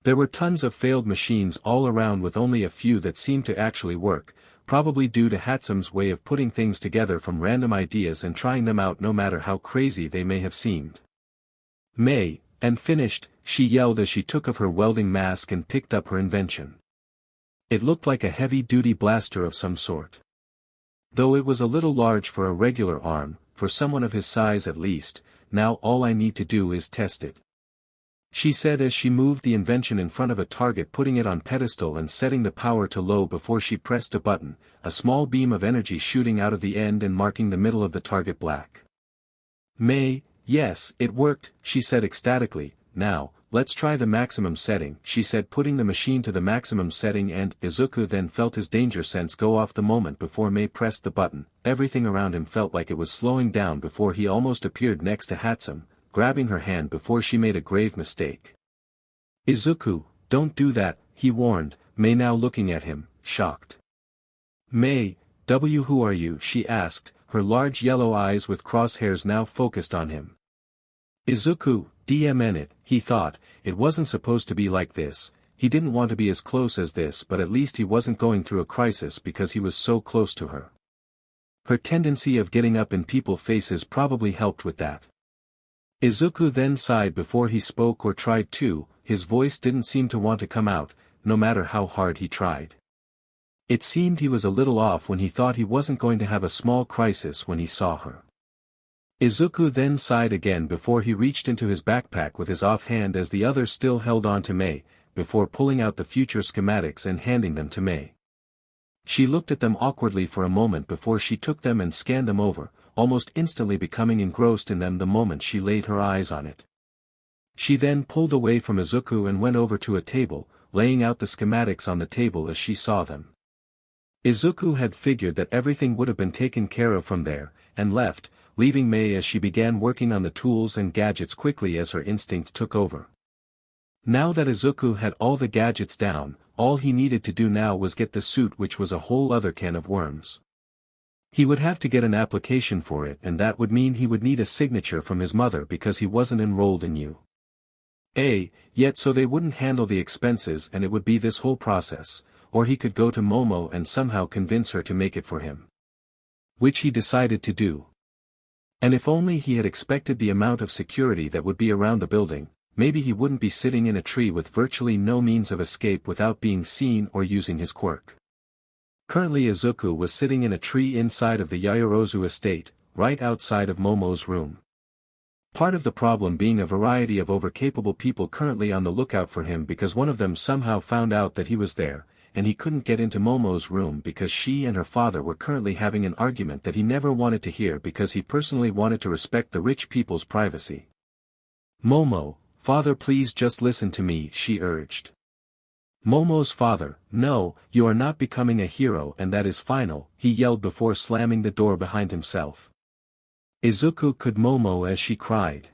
There were tons of failed machines all around with only a few that seemed to actually work, probably due to Hatsum's way of putting things together from random ideas and trying them out no matter how crazy they may have seemed. Mei, and finished, she yelled as she took off her welding mask and picked up her invention. It looked like a heavy-duty blaster of some sort. Though it was a little large for a regular arm, for someone of his size at least, now all I need to do is test it. she said as she moved the invention in front of a target, putting it on pedestal and setting the power to low before she pressed a button, a small beam of energy shooting out of the end and marking the middle of the target black. May, yes, it worked, she said ecstatically. Now, let's try the maximum setting, she said, putting the machine to the maximum setting, and Izuku then felt his danger sense go off the moment before May pressed the button. Everything around him felt like it was slowing down before he almost appeared next to Hatsum, grabbing her hand before she made a grave mistake. Izuku, don't do that, he warned, May now looking at him, shocked. May, who are you? She asked, her large yellow eyes with crosshairs now focused on him. Izuku, DMN it, he thought, it wasn't supposed to be like this, he didn't want to be as close as this, but at least he wasn't going through a crisis because he was so close to her. Her tendency of getting up in people's faces probably helped with that. Izuku then sighed before he spoke or tried to. His voice didn't seem to want to come out, no matter how hard he tried. It seemed he was a little off when he thought he wasn't going to have a small crisis when he saw her. Izuku then sighed again before he reached into his backpack with his offhand as the other still held on to May, before pulling out the future schematics and handing them to May. She looked at them awkwardly for a moment before she took them and scanned them over, almost instantly becoming engrossed in them the moment she laid her eyes on it. She then pulled away from Izuku and went over to a table, laying out the schematics on the table as she saw them. Izuku had figured that everything would have been taken care of from there, and left, leaving May as she began working on the tools and gadgets quickly as her instinct took over. Now that Izuku had all the gadgets down, all he needed to do now was get the suit, which was a whole other can of worms. He would have to get an application for it, and that would mean he would need a signature from his mother because he wasn't enrolled in UA, yet so they wouldn't handle the expenses and it would be this whole process, or he could go to Momo and somehow convince her to make it for him. Which he decided to do. And if only he had expected the amount of security that would be around the building, maybe he wouldn't be sitting in a tree with virtually no means of escape without being seen or using his quirk. Currently Izuku was sitting in a tree inside of the Yayorozu estate, right outside of Momo's room. Part of the problem being a variety of overcapable people currently on the lookout for him because one of them somehow found out that he was there, and he couldn't get into Momo's room because she and her father were currently having an argument that he never wanted to hear because he personally wanted to respect the rich people's privacy. Momo, father, please just listen to me, she urged. Momo's father, no, you are not becoming a hero and that is final, he yelled before slamming the door behind himself. Izuku could Momo as she cried.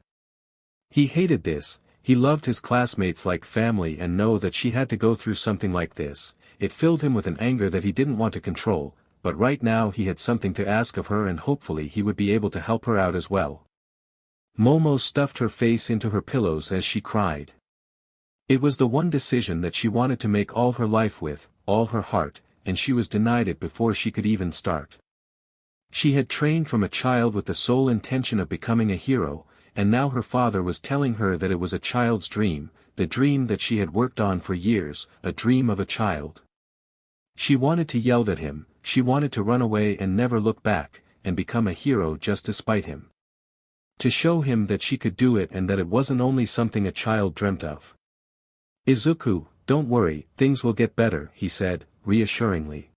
He hated this, he loved his classmates like family and know that she had to go through something like this, it filled him with an anger that he didn't want to control, but right now he had something to ask of her and hopefully he would be able to help her out as well. Momo stuffed her face into her pillows as she cried. It was the one decision that she wanted to make all her life with, all her heart, and she was denied it before she could even start. She had trained from a child with the sole intention of becoming a hero, and now her father was telling her that it was a child's dream, the dream that she had worked on for years, a dream of a child. She wanted to yell at him, she wanted to run away and never look back, and become a hero just to spite him. To show him that she could do it and that it wasn't only something a child dreamt of. Izuku, don't worry, things will get better, he said, reassuringly.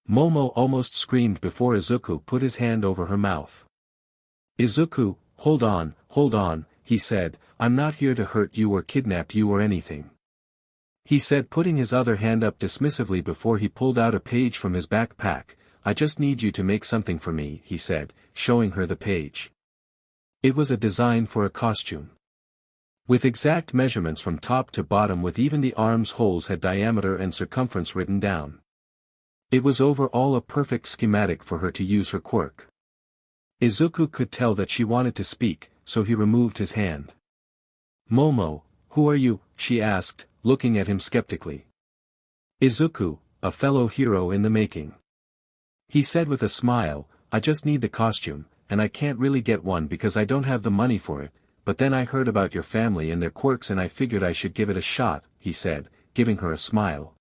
Momo almost screamed before Izuku put his hand over her mouth. Izuku, hold on, he said, I'm not here to hurt you or kidnap you or anything. He said, putting his other hand up dismissively before he pulled out a page from his backpack. I just need you to make something for me, he said, showing her the page. It was a design for a costume. With exact measurements from top to bottom, with even the arms' holes had diameter and circumference written down. It was overall a perfect schematic for her to use her quirk. Izuku could tell that she wanted to speak, so he removed his hand. Momo, who are you? She asked, looking at him skeptically. Izuku, a fellow hero in the making. He said with a smile, I just need the costume, and I can't really get one because I don't have the money for it, but then I heard about your family and their quirks and I figured I should give it a shot, he said, giving her a smile.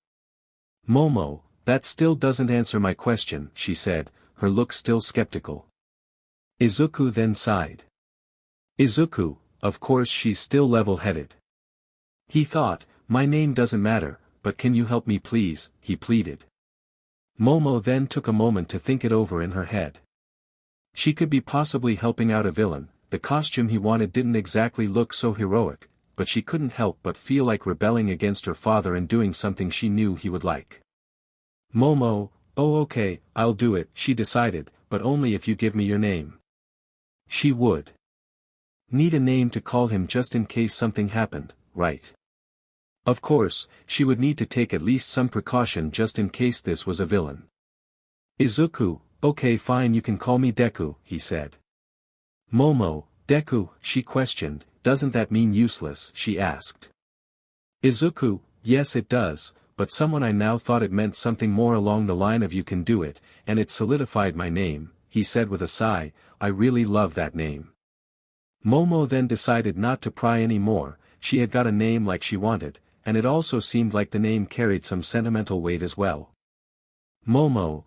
Momo, that still doesn't answer my question, she said, her look still skeptical. Izuku then sighed. Izuku, of course she's still level-headed. He thought, my name doesn't matter, but can you help me please, he pleaded. Momo then took a moment to think it over in her head. She could be possibly helping out a villain, the costume he wanted didn't exactly look so heroic, but she couldn't help but feel like rebelling against her father and doing something she knew he would like. Momo, oh okay, I'll do it, she decided, but only if you give me your name. She would need a name to call him just in case something happened, right? Of course, she would need to take at least some precaution just in case this was a villain. Izuku, okay fine you can call me Deku, he said. Momo, Deku, she questioned, doesn't that mean useless, she asked. Izuku, yes it does, but someone I now thought it meant something more along the line of you can do it, and it solidified my name, he said with a sigh, I really love that name. Momo then decided not to pry any more, she had got a name like she wanted, and it also seemed like the name carried some sentimental weight as well. Momo,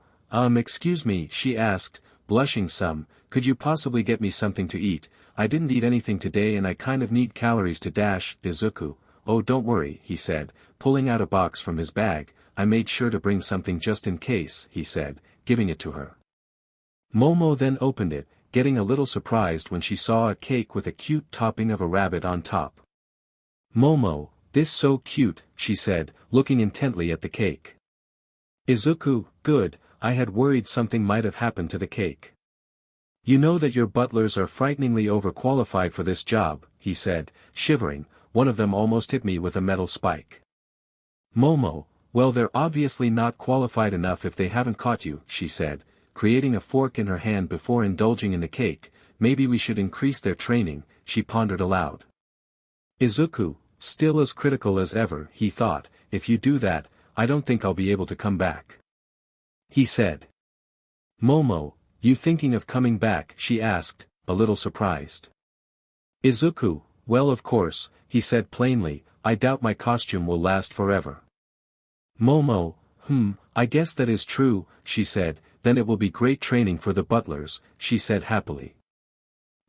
excuse me, she asked, blushing some, could you possibly get me something to eat? I didn't eat anything today and I kind of need calories to dash. Izuku, oh don't worry, he said, pulling out a box from his bag, I made sure to bring something just in case, he said, giving it to her. Momo then opened it, getting a little surprised when she saw a cake with a cute topping of a rabbit on top. Momo, this so cute, she said, looking intently at the cake. Izuku, good, I had worried something might have happened to the cake. You know that your butlers are frighteningly overqualified for this job, he said, shivering, one of them almost hit me with a metal spike. Momo, well they're obviously not qualified enough if they haven't caught you, she said, creating a fork in her hand before indulging in the cake, maybe we should increase their training, she pondered aloud. Izuku, still as critical as ever, he thought, if you do that, I don't think I'll be able to come back. He said. Momo, you thinking of coming back? She asked, a little surprised. Izuku, well of course, he said plainly, I doubt my costume will last forever. Momo, I guess that is true, she said, then it will be great training for the butlers, she said happily.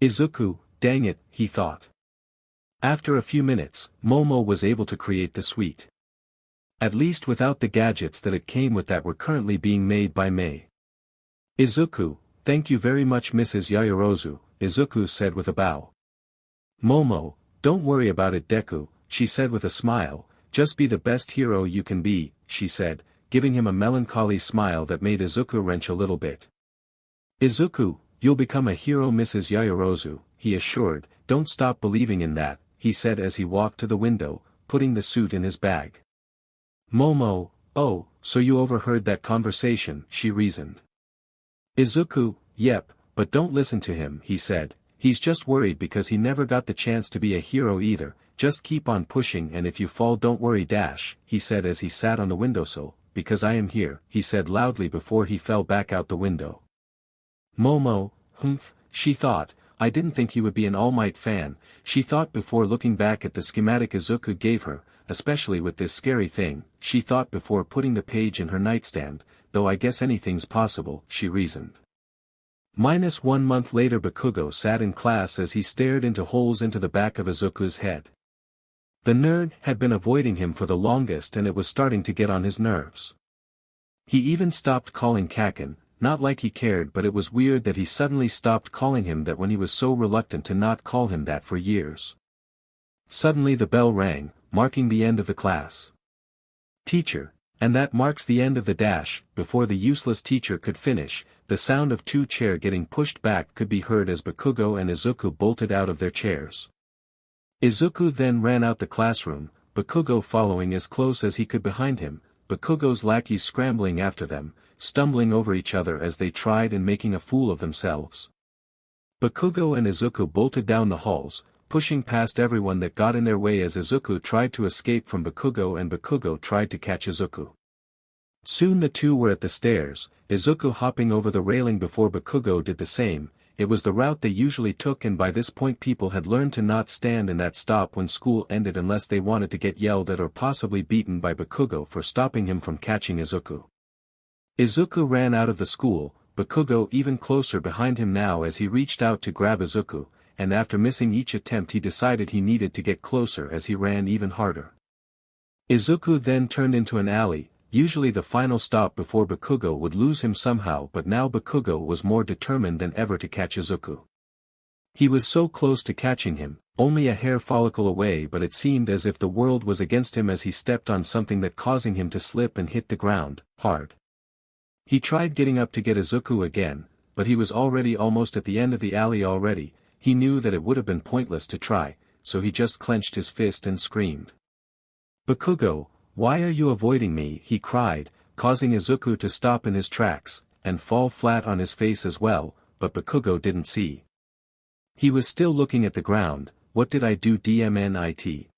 Izuku, dang it, he thought. After a few minutes, Momo was able to create the suite. At least without the gadgets that it came with that were currently being made by Mei. Izuku, thank you very much Mrs. Yaoyorozu, Izuku said with a bow. Momo, don't worry about it Deku, she said with a smile, just be the best hero you can be, she said, giving him a melancholy smile that made Izuku wrench a little bit. Izuku, you'll become a hero Mrs. Yaoyorozu, he assured, don't stop believing in that, he said as he walked to the window, putting the suit in his bag. Momo, oh, so you overheard that conversation, she reasoned. Izuku, yep, but don't listen to him, he said, he's just worried because he never got the chance to be a hero either, just keep on pushing and if you fall don't worry dash, he said as he sat on the windowsill, because I am here, he said loudly before he fell back out the window. Momo, she thought, I didn't think he would be an All Might fan, she thought before looking back at the schematic Izuku gave her, especially with this scary thing, she thought before putting the page in her nightstand, though I guess anything's possible, she reasoned. -1 month later Bakugo sat in class as he stared into holes into the back of Izuku's head. The nerd had been avoiding him for the longest and it was starting to get on his nerves. He even stopped calling Kaken, not like he cared but it was weird that he suddenly stopped calling him that when he was so reluctant to not call him that for years. Suddenly the bell rang, marking the end of the class. Teacher, and that marks the end of the dash, before the useless teacher could finish, the sound of two chairs getting pushed back could be heard as Bakugo and Izuku bolted out of their chairs. Izuku then ran out the classroom, Bakugo following as close as he could behind him, Bakugo's lackeys scrambling after them, stumbling over each other as they tried and making a fool of themselves. Bakugo and Izuku bolted down the halls, pushing past everyone that got in their way as Izuku tried to escape from Bakugo and Bakugo tried to catch Izuku. Soon the two were at the stairs, Izuku hopping over the railing before Bakugo did the same. It was the route they usually took and by this point people had learned to not stand in that stop when school ended unless they wanted to get yelled at or possibly beaten by Bakugo for stopping him from catching Izuku. Izuku ran out of the school, Bakugo even closer behind him now as he reached out to grab Izuku, and after missing each attempt he decided he needed to get closer as he ran even harder. Izuku then turned into an alley, usually the final stop before Bakugo would lose him somehow, but now Bakugo was more determined than ever to catch Izuku. He was so close to catching him, only a hair follicle away, but it seemed as if the world was against him as he stepped on something that causing him to slip and hit the ground, hard. He tried getting up to get Izuku again, but he was already almost at the end of the alley already. He knew that it would have been pointless to try, so he just clenched his fist and screamed. "Bakugo, why are you avoiding me?" he cried, causing Izuku to stop in his tracks, and fall flat on his face as well, but Bakugo didn't see. He was still looking at the ground. "What did I do, Dmnit?"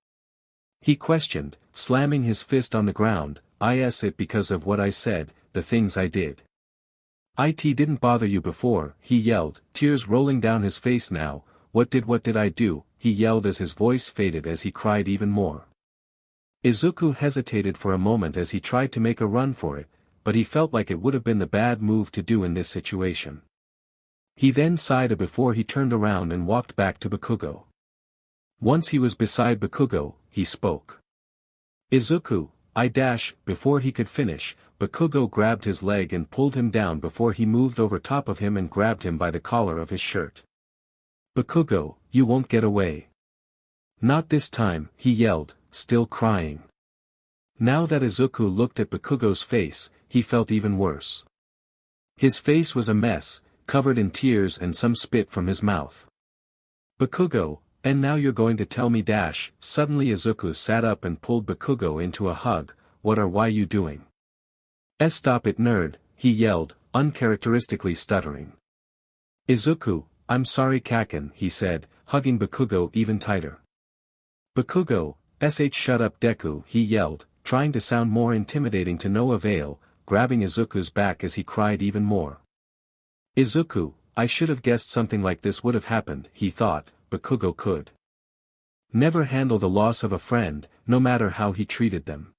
he questioned, slamming his fist on the ground. "Is it because of what I said, the things I did? It didn't bother you before," he yelled, tears rolling down his face now. What did I do?" he yelled as his voice faded as he cried even more. Izuku hesitated for a moment as he tried to make a run for it, but he felt like it would have been the bad move to do in this situation. He then sighed before he turned around and walked back to Bakugo. Once he was beside Bakugo, he spoke. "Izuku, before he could finish, Bakugo grabbed his leg and pulled him down before he moved over top of him and grabbed him by the collar of his shirt. "Bakugo, you won't get away. Not this time," he yelled, still crying. Now that Izuku looked at Bakugo's face, he felt even worse. His face was a mess, covered in tears and some spit from his mouth. "Bakugo, and now you're going to tell me dash." Suddenly Izuku sat up and pulled Bakugo into a hug. Why you doing? Stop it, nerd," he yelled, uncharacteristically stuttering. "Izuku, I'm sorry Kaken," he said, hugging Bakugo even tighter. "Bakugo, shut up Deku," he yelled, trying to sound more intimidating to no avail, grabbing Izuku's back as he cried even more. "Izuku, I should have guessed something like this would have happened," he thought. Bakugo could never handle the loss of a friend, no matter how he treated them.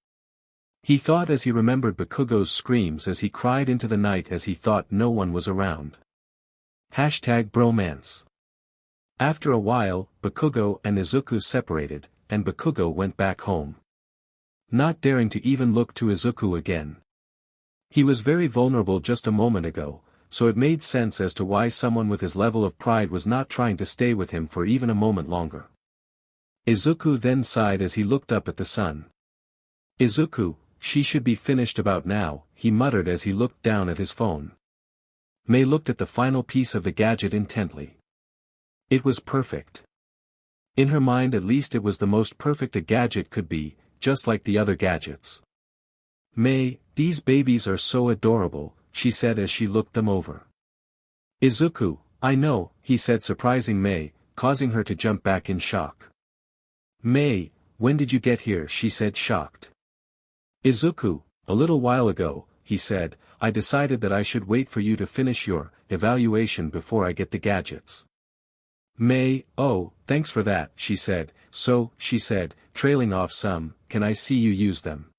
He thought as he remembered Bakugo's screams as he cried into the night as he thought no one was around. #bromance. After a while, Bakugo and Izuku separated, and Bakugo went back home, not daring to even look to Izuku again. He was very vulnerable just a moment ago, so it made sense as to why someone with his level of pride was not trying to stay with him for even a moment longer. Izuku then sighed as he looked up at the sun. "Izuku, she should be finished about now," he muttered as he looked down at his phone. Mei looked at the final piece of the gadget intently. It was perfect. In her mind at least it was the most perfect a gadget could be, just like the other gadgets. "Mei, these babies are so adorable," she said as she looked them over. "Izuku, I know," he said, surprising Mei, causing her to jump back in shock. "Mei, when did you get here?" she said, shocked. "Izuku, a little while ago," he said. "I decided that I should wait for you to finish your evaluation before I get the gadgets." Mei, "Oh, thanks for that," she said. "So," she said, trailing off some, "can I see you use them?"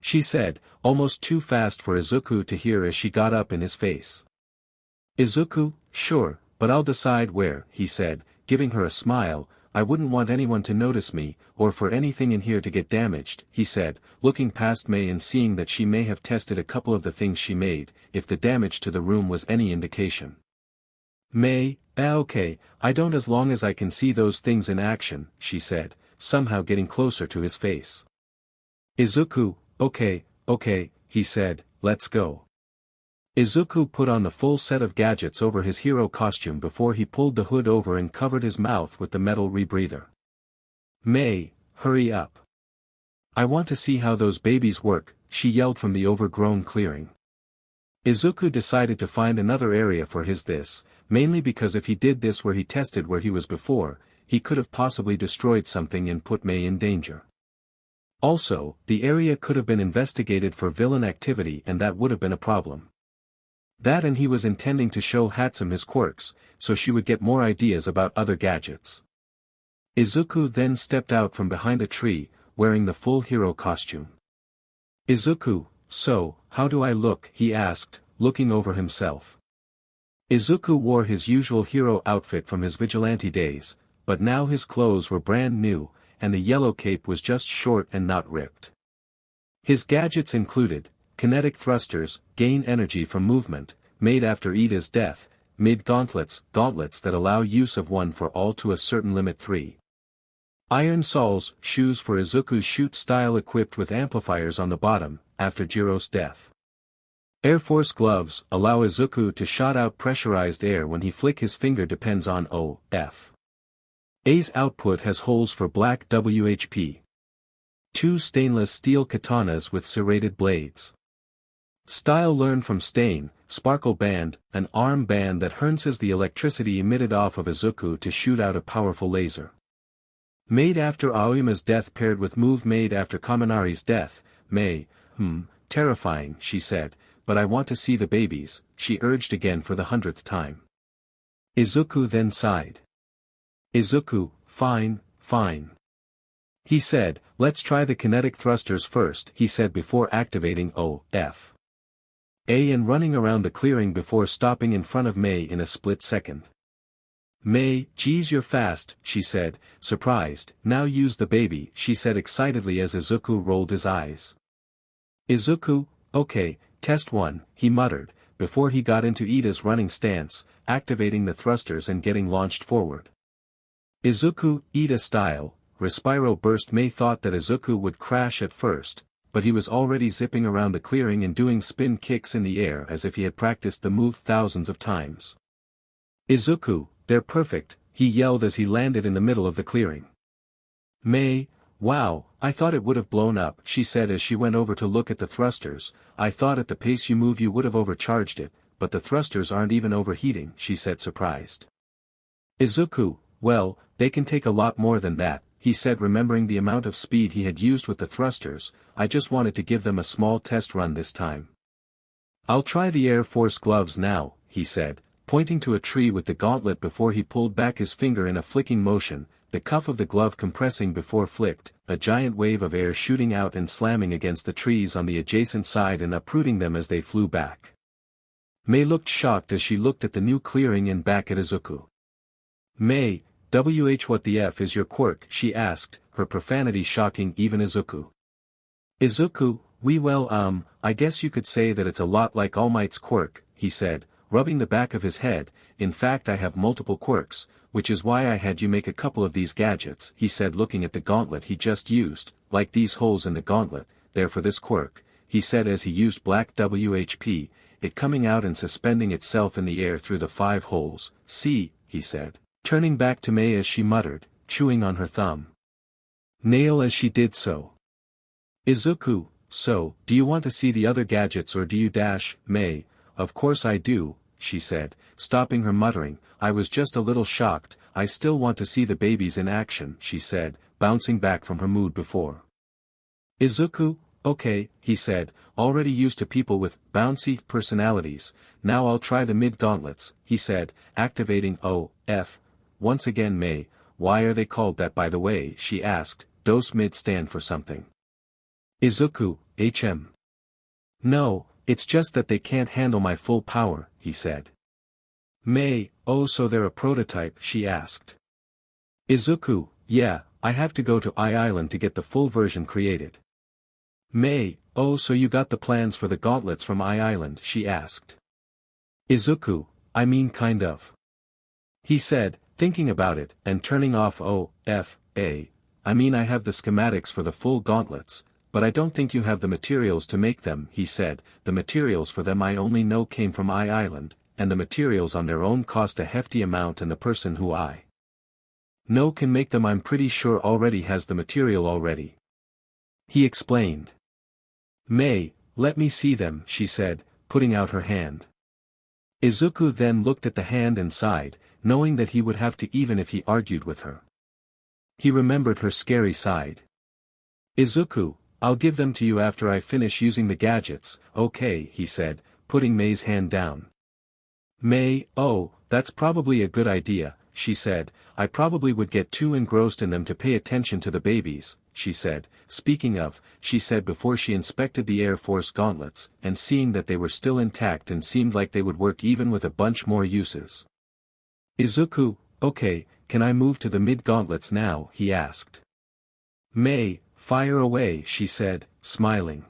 she said, almost too fast for Izuku to hear as she got up in his face. "Izuku, sure, but I'll decide where," he said, giving her a smile. "I wouldn't want anyone to notice me, or for anything in here to get damaged," he said, looking past Mei and seeing that she may have tested a couple of the things she made, if the damage to the room was any indication. Mei, okay, I don't as long as I can see those things in action, she said, somehow getting closer to his face. Izuku, okay, he said, let's go. Izuku put on the full set of gadgets over his hero costume before he pulled the hood over and covered his mouth with the metal rebreather. Mei, hurry up. I want to see how those babies work, she yelled from the overgrown clearing. Izuku decided to find another area for this, mainly because if he did this where he tested where he was before, he could have possibly destroyed something and put Mei in danger. Also, the area could have been investigated for villain activity and that would have been a problem. That and he was intending to show Hatsum his quirks, so she would get more ideas about other gadgets. Izuku then stepped out from behind a tree, wearing the full hero costume. Izuku, so, how do I look? He asked, looking over himself. Izuku wore his usual hero outfit from his vigilante days, but now his clothes were brand new, and the yellow cape was just short and not ripped. His gadgets included, kinetic thrusters, gain energy from movement, made after Ida's death, mid-gauntlets, gauntlets that allow use of one for all to a certain limit 3. Iron soles, shoes for Izuku's shoot style equipped with amplifiers on the bottom, after Jiro's death. Air Force gloves, allow Izuku to shot out pressurized air when he flick his finger depends on O.F. A's output has holes for black WHP. 2 stainless steel katanas with serrated blades. Style learned from Stain, sparkle band, an arm band that harnesses the electricity emitted off of Izuku to shoot out a powerful laser. Made after Aoyama's death paired with move made after Kaminari's death, terrifying, she said, but I want to see the babies, she urged again for the 100th time. Izuku then sighed. Izuku, fine, fine. He said, let's try the kinetic thrusters first, he said before activating O.F. A and running around the clearing before stopping in front of Mei in a split second. Mei, geez you're fast, she said, surprised, now use the baby, she said excitedly as Izuku rolled his eyes. Izuku, okay, test 1, he muttered, before he got into Ida's running stance, activating the thrusters and getting launched forward. Izuku, Ida style, Respiro burst. Mei thought that Izuku would crash at first, but he was already zipping around the clearing and doing spin kicks in the air as if he had practiced the move thousands of times. Izuku, they're perfect, he yelled as he landed in the middle of the clearing. Mei, wow, I thought it would have blown up, she said as she went over to look at the thrusters. I thought at the pace you move you would have overcharged it, but the thrusters aren't even overheating, she said surprised. Izuku, well, they can take a lot more than that, he said remembering the amount of speed he had used with the thrusters. I just wanted to give them a small test run this time. I'll try the Air Force gloves now, he said, pointing to a tree with the gauntlet before he pulled back his finger in a flicking motion, the cuff of the glove compressing before flicked, a giant wave of air shooting out and slamming against the trees on the adjacent side and uprooting them as they flew back. Mei looked shocked as she looked at the new clearing and back at Izuku. Mei, what the F is your quirk, she asked, her profanity shocking even Izuku. Izuku, I guess you could say that it's a lot like All Might's quirk, he said, rubbing the back of his head. In fact I have multiple quirks, which is why I had you make a couple of these gadgets, he said looking at the gauntlet he just used, like these holes in the gauntlet, they're for this quirk, he said as he used black WHP, it coming out and suspending itself in the air through the 5 holes. See, he said, turning back to Mei as she muttered, chewing on her thumb. Nail as she did so. Izuku, so, do you want to see the other gadgets or do you dash, Mei? Of course I do, she said, stopping her muttering. I was just a little shocked, I still want to see the babies in action, she said, bouncing back from her mood before. Izuku, okay, he said, already used to people with bouncy personalities. Now I'll try the mid-gauntlets, he said, activating O.F. Once again Mei, why are they called that by the way, she asked, does mid stand for something? Izuku, HM. No, it's just that they can't handle my full power, he said. Mei, oh so they're a prototype, she asked. Izuku, yeah, I have to go to I Island to get the full version created. Mei, oh so you got the plans for the gauntlets from I Island, she asked. Izuku, I mean kind of. He said, thinking about it, and turning off O.F.A. I mean I have the schematics for the full gauntlets, but I don't think you have the materials to make them, he said. The materials for them I only know came from I Island, and the materials on their own cost a hefty amount and the person who I know can make them I'm pretty sure already has the material already. He explained. Mei, let me see them, she said, putting out her hand. Izuku then looked at the hand and sighed, knowing that he would have to even if he argued with her. He remembered her scary side. Izuku, I'll give them to you after I finish using the gadgets, okay, he said, putting Mei's hand down. Mei, oh, that's probably a good idea, she said, I probably would get too engrossed in them to pay attention to the babies, she said. Speaking of, she said before she inspected the Air Force gauntlets, and seeing that they were still intact and seemed like they would work even with a bunch more uses. Izuku, okay, can I move to the mid-gauntlets now, he asked. May, fire away, she said, smiling.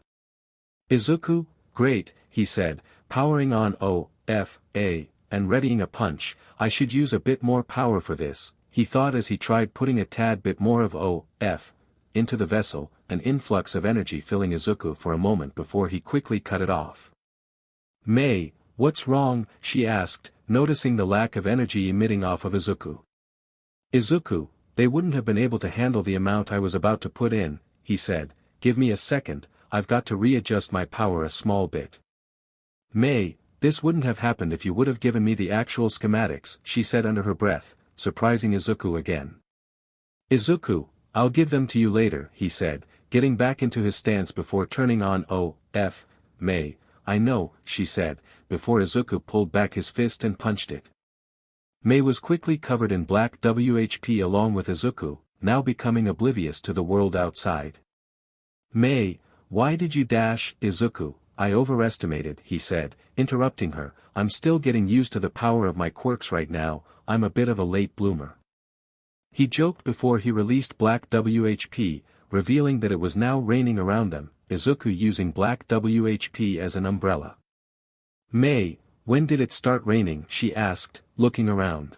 Izuku, great, he said, powering on O, F, A, and readying a punch. I should use a bit more power for this, he thought as he tried putting a tad bit more of O, F, into the vessel, an influx of energy filling Izuku for a moment before he quickly cut it off. May, what's wrong, she asked, noticing the lack of energy emitting off of Izuku. Izuku, they wouldn't have been able to handle the amount I was about to put in, he said, give me a second, I've got to readjust my power a small bit. May, this wouldn't have happened if you would have given me the actual schematics, she said under her breath, surprising Izuku again. Izuku, I'll give them to you later, he said, getting back into his stance before turning on O, F, May, I know, she said, before Izuku pulled back his fist and punched it. May was quickly covered in black WHP along with Izuku, now becoming oblivious to the world outside. May, why did you dash, Izuku? I overestimated, he said, interrupting her, I'm still getting used to the power of my quirks right now, I'm a bit of a late bloomer. He joked before he released black WHP, revealing that it was now raining around them, Izuku using black WHP as an umbrella. May, when did it start raining? She asked, looking around.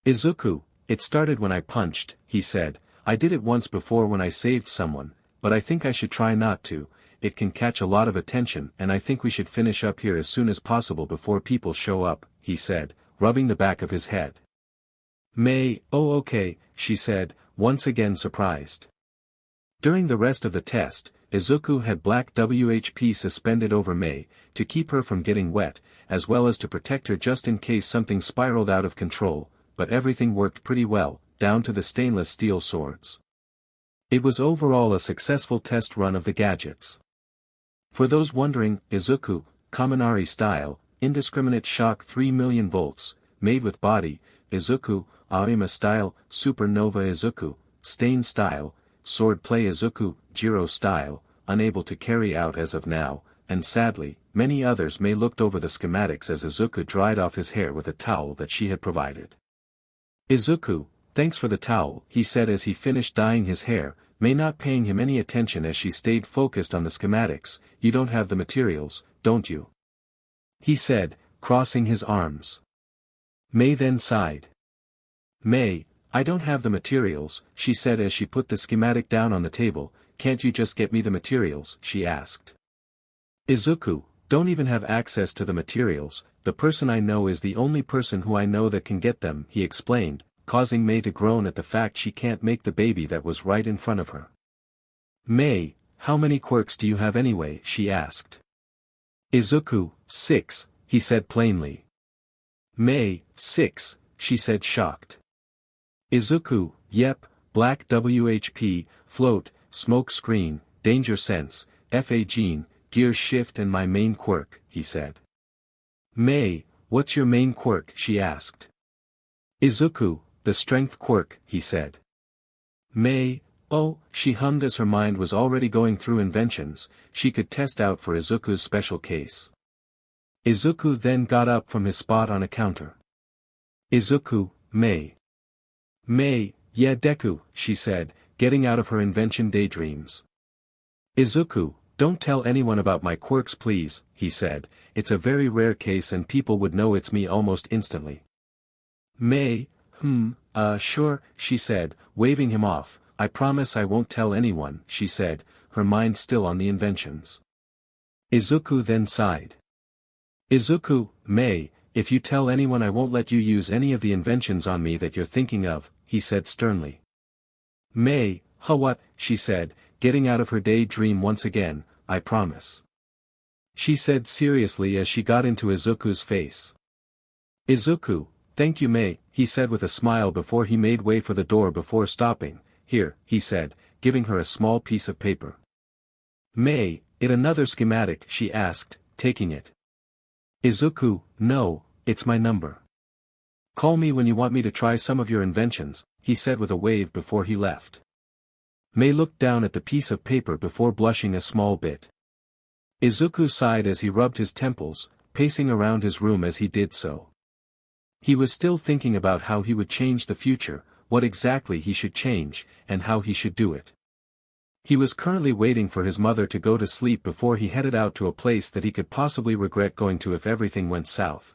Izuku, it started when I punched, he said, I did it once before when I saved someone, but I think I should try not to, it can catch a lot of attention and I think we should finish up here as soon as possible before people show up, he said, rubbing the back of his head. May, oh okay, she said, once again surprised. During the rest of the test, Izuku had black WHP suspended over May, to keep her from getting wet, as well as to protect her just in case something spiraled out of control, but everything worked pretty well, down to the stainless steel swords. It was overall a successful test run of the gadgets. For those wondering, Izuku, Kaminari style, indiscriminate shock 3 million volts, made with body, Izuku, Aoyama style, supernova Izuku, stain style, swordplay Izuku, Jiro style, unable to carry out as of now, and sadly, many others may looked over the schematics as Izuku dried off his hair with a towel that she had provided. Izuku, thanks for the towel, he said as he finished dyeing his hair, May not paying him any attention as she stayed focused on the schematics. You don't have the materials, don't you? He said, crossing his arms. May then sighed. May, I don't have the materials, she said as she put the schematic down on the table. Can't you just get me the materials, she asked. Izuku, don't even have access to the materials, the person I know is the only person who I know that can get them, he explained, causing May to groan at the fact she can't make the baby that was right in front of her. May, how many quirks do you have anyway, she asked. Izuku, 6, he said plainly. May, 6, she said shocked. Izuku, yep, black WHP, float, smoke screen, danger sense, FA gene, gear shift and my main quirk, he said. May, what's your main quirk, she asked. Izuku, the strength quirk, he said. May, oh, she hummed as her mind was already going through inventions she could test out for Izuku's special case. Izuku then got up from his spot on a counter. Izuku, May. May, yeah Deku, she said, getting out of her invention daydreams. Izuku, don't tell anyone about my quirks please, he said, it's a very rare case and people would know it's me almost instantly. May, sure, she said, waving him off, I promise I won't tell anyone, she said, her mind still on the inventions. Izuku then sighed. Izuku, May, if you tell anyone I won't let you use any of the inventions on me that you're thinking of, he said sternly. May, what, she said, getting out of her daydream once again, I promise. She said seriously as she got into Izuku's face. Izuku, thank you May, he said with a smile before he made way for the door before stopping. Here, he said, giving her a small piece of paper. May, it another schematic, she asked, taking it. Izuku, no, it's my number. Call me when you want me to try some of your inventions, he said with a wave before he left. Mei looked down at the piece of paper before blushing a small bit. Izuku sighed as he rubbed his temples, pacing around his room as he did so. He was still thinking about how he would change the future, what exactly he should change, and how he should do it. He was currently waiting for his mother to go to sleep before he headed out to a place that he could possibly regret going to if everything went south.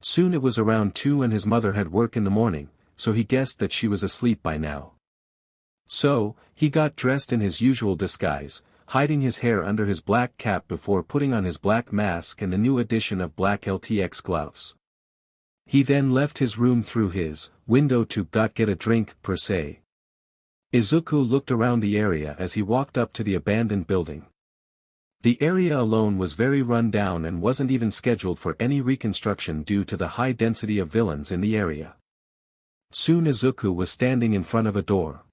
Soon it was around 2 and his mother had work in the morning, so he guessed that she was asleep by now. So, he got dressed in his usual disguise, hiding his hair under his black cap before putting on his black mask and the new addition of black LTX gloves. He then left his room through his window to get a drink, per se. Izuku looked around the area as he walked up to the abandoned building. The area alone was very run down and wasn't even scheduled for any reconstruction due to the high density of villains in the area. Soon Izuku was standing in front of a door.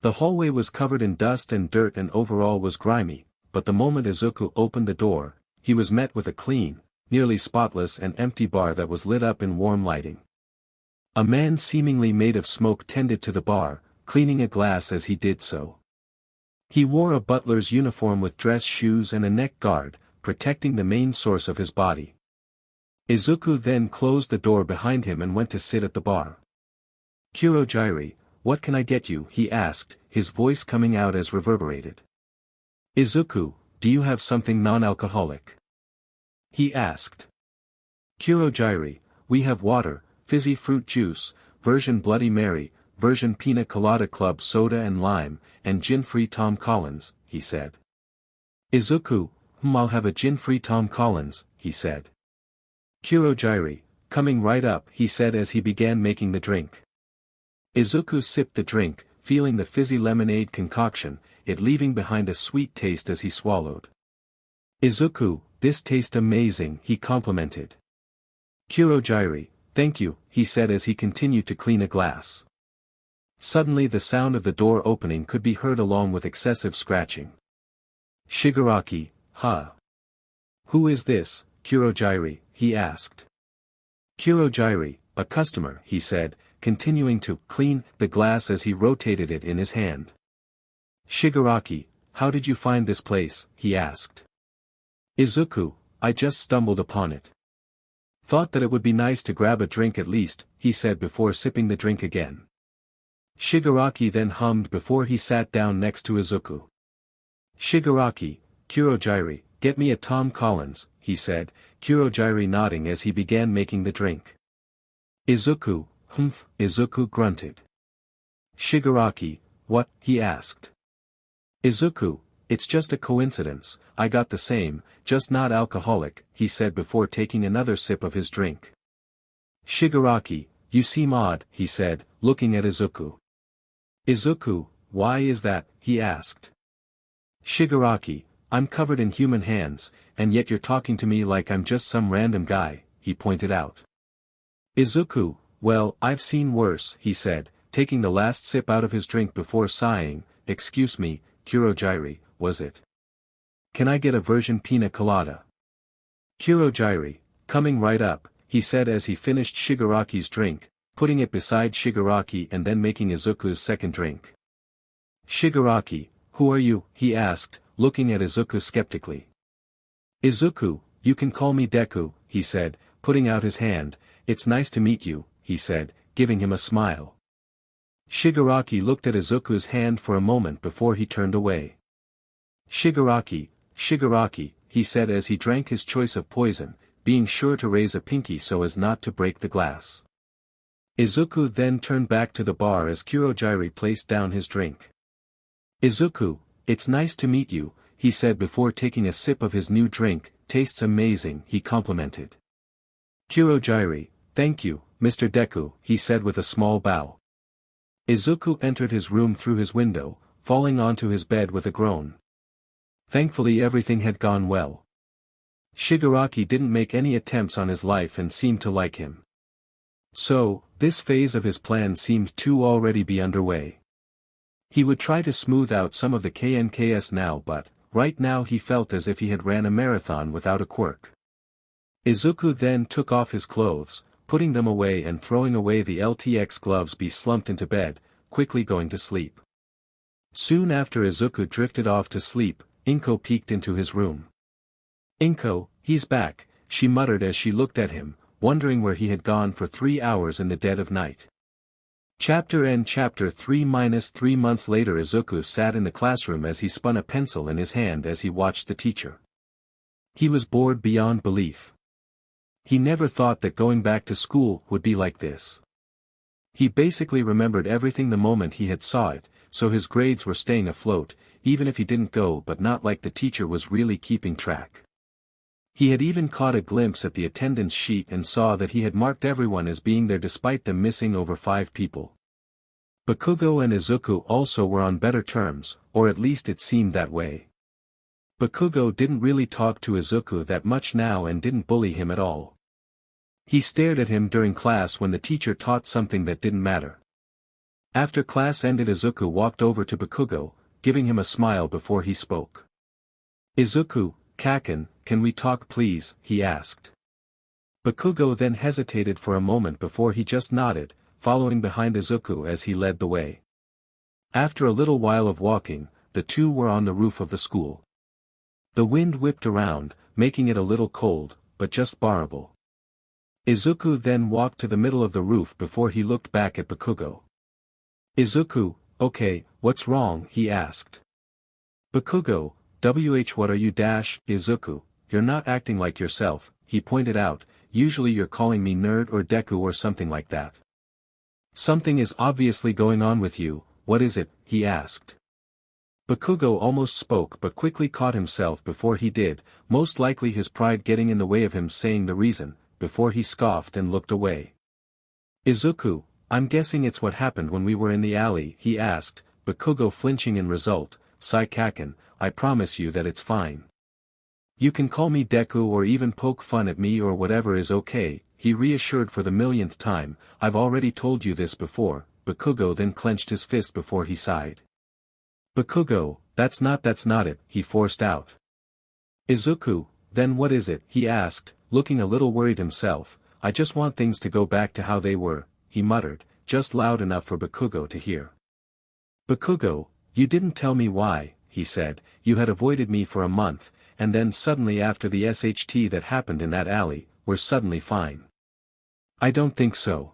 The hallway was covered in dust and dirt and overall was grimy, but the moment Izuku opened the door, he was met with a clean, nearly spotless and empty bar that was lit up in warm lighting. A man seemingly made of smoke tended to the bar, cleaning a glass as he did so. He wore a butler's uniform with dress shoes and a neck guard, protecting the main source of his body. Izuku then closed the door behind him and went to sit at the bar. "Kurojiiri, what can I get you?" he asked, his voice coming out as reverberated. "Izuku, do you have something non-alcoholic?" he asked. "Kurojiiri, we have water, fizzy fruit juice, version Bloody Mary, version Pina Colada Club soda and lime, and gin-free Tom Collins," he said. Izuku, I'll have a gin-free Tom Collins," he said. "Kurojiiri, coming right up," he said as he began making the drink. Izuku sipped the drink, feeling the fizzy lemonade concoction, it leaving behind a sweet taste as he swallowed. "Izuku, this tastes amazing," he complimented. "Kurojiiri, thank you," he said as he continued to clean a glass. Suddenly the sound of the door opening could be heard along with excessive scratching. "Shigaraki, huh? Who is this, Kurojiiri?" he asked. "Kurojiiri, a customer," he said, continuing to clean the glass as he rotated it in his hand. "Shigaraki, how did you find this place?" he asked. "Izuku, I just stumbled upon it. Thought that it would be nice to grab a drink at least," he said before sipping the drink again. Shigaraki then hummed before he sat down next to Izuku. "Shigaraki, Kurojiiri, get me a Tom Collins," he said, Kurojiiri nodding as he began making the drink. "Izuku, humph," Izuku grunted. "Shigaraki, what?" he asked. "Izuku, it's just a coincidence, I got the same, just not alcoholic," he said before taking another sip of his drink. "Shigaraki, you seem odd," he said, looking at Izuku. "Izuku, why is that?" he asked. "Shigaraki, I'm covered in human hands, and yet you're talking to me like I'm just some random guy," he pointed out. Izuku, well, I've seen worse, he said, taking the last sip out of his drink before sighing. "Excuse me, Kurojiiri, was it? Can I get a version pina colada?" "Kurojiiri, coming right up," he said as he finished Shigaraki's drink, putting it beside Shigaraki and then making Izuku's second drink. "Shigaraki, who are you?" he asked, looking at Izuku skeptically. "Izuku, you can call me Deku," he said, putting out his hand. "It's nice to meet you," he said, giving him a smile. Shigaraki looked at Izuku's hand for a moment before he turned away. "Shigaraki, Shigaraki," he said as he drank his choice of poison, being sure to raise a pinky so as not to break the glass. Izuku then turned back to the bar as Kurojiiri placed down his drink. "Izuku, it's nice to meet you," he said before taking a sip of his new drink. "Tastes amazing," he complimented. "Kurojiiri, thank you, Mr. Deku," he said with a small bow. Izuku entered his room through his window, falling onto his bed with a groan. Thankfully everything had gone well. Shigaraki didn't make any attempts on his life and seemed to like him. So, this phase of his plan seemed to already be underway. He would try to smooth out some of the KNKS now, but, right now he felt as if he had ran a marathon without a quirk. Izuku then took off his clothes, putting them away and throwing away the LTX gloves, slumped into bed, quickly going to sleep. Soon after Izuku drifted off to sleep, Inko peeked into his room. "Inko, he's back," she muttered as she looked at him, wondering where he had gone for 3 hours in the dead of night. Chapter End. Chapter 3-3 months later, Izuku sat in the classroom as he spun a pencil in his hand as he watched the teacher. He was bored beyond belief. He never thought that going back to school would be like this. He basically remembered everything the moment he had saw it, so his grades were staying afloat, even if he didn't go, but not like the teacher was really keeping track. He had even caught a glimpse at the attendance sheet and saw that he had marked everyone as being there despite them missing over 5 people. Bakugo and Izuku also were on better terms, or at least it seemed that way. Bakugo didn't really talk to Izuku that much now and didn't bully him at all. He stared at him during class when the teacher taught something that didn't matter. After class ended, Izuku walked over to Bakugo, giving him a smile before he spoke. "Izuku, Kaken, can we talk please?" he asked. Bakugo then hesitated for a moment before he just nodded, following behind Izuku as he led the way. After a little while of walking, the two were on the roof of the school. The wind whipped around, making it a little cold, but just bearable. Izuku then walked to the middle of the roof before he looked back at Bakugo. "Izuku, okay, what's wrong?" he asked. Bakugo, what are you? Izuku, you're not acting like yourself, he pointed out, usually you're calling me nerd or Deku or something like that. Something is obviously going on with you, what is it? He asked. Bakugo almost spoke but quickly caught himself before he did, most likely his pride getting in the way of him saying the reason, before he scoffed and looked away. "Izuku, I'm guessing it's what happened when we were in the alley," he asked, Bakugo flinching in result. "Kaken, I promise you that it's fine. You can call me Deku or even poke fun at me or whatever is okay," he reassured for the millionth time. "I've already told you this before." Bakugo then clenched his fist before he sighed. "Bakugo, that's not it," he forced out. "Izuku, then what is it?" he asked, looking a little worried himself. "I just want things to go back to how they were," he muttered, just loud enough for Bakugo to hear. "Bakugo, you didn't tell me why," he said. "You had avoided me for a month, and then suddenly after the SHT that happened in that alley, we're suddenly fine." "I don't think so."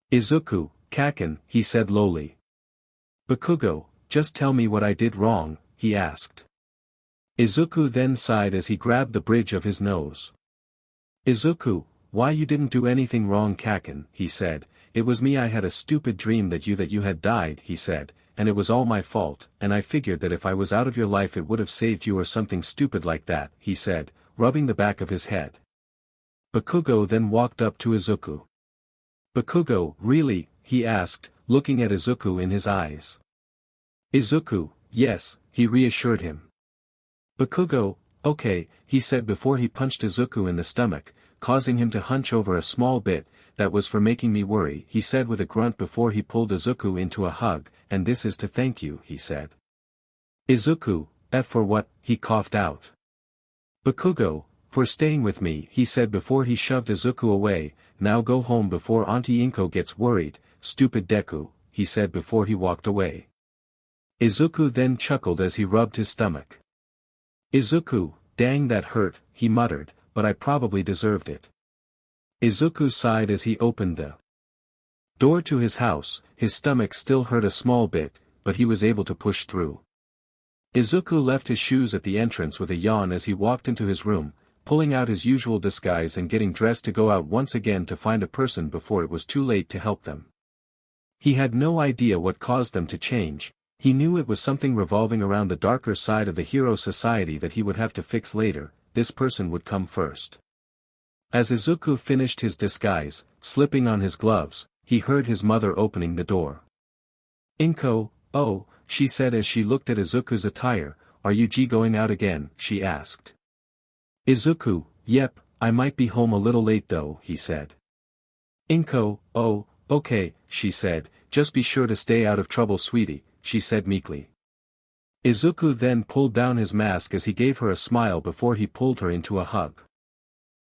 "Izuku, Kaken," he said lowly. "Bakugo, just tell me what I did wrong," he asked. Izuku then sighed as he grabbed the bridge of his nose. "Izuku, why you didn't do anything wrong, Kaken," he said. "It was me. I had a stupid dream that you had died," he said, "and it was all my fault, and I figured that if I was out of your life it would have saved you or something stupid like that," he said, rubbing the back of his head. Bakugo then walked up to Izuku. "Bakugo, really?" he asked, looking at Izuku in his eyes. "Izuku, yes," he reassured him. "Bakugo, okay," he said before he punched Izuku in the stomach, causing him to hunch over a small bit. "That was for making me worry," he said with a grunt before he pulled Izuku into a hug, "and this is to thank you," he said. "Izuku, for what?" he coughed out. "Bakugo, for staying with me," he said before he shoved Izuku away. "Now go home before Auntie Inko gets worried." "Stupid Deku," he said before he walked away. Izuku then chuckled as he rubbed his stomach. "Izuku, dang that hurt," he muttered, "but I probably deserved it." Izuku sighed as he opened the door to his house. His stomach still hurt a small bit, but he was able to push through. Izuku left his shoes at the entrance with a yawn as he walked into his room, pulling out his usual disguise and getting dressed to go out once again to find a person before it was too late to help them. He had no idea what caused them to change. He knew it was something revolving around the darker side of the hero society that he would have to fix later. This person would come first. As Izuku finished his disguise, slipping on his gloves, he heard his mother opening the door. "Inko, oh," she said as she looked at Izuku's attire. "Are you going out again?" she asked. Izuku, "Yep, I might be home a little late though," he said. Inko, "Oh, okay," she said, "just be sure to stay out of trouble, sweetie," she said meekly. Izuku then pulled down his mask as he gave her a smile before he pulled her into a hug.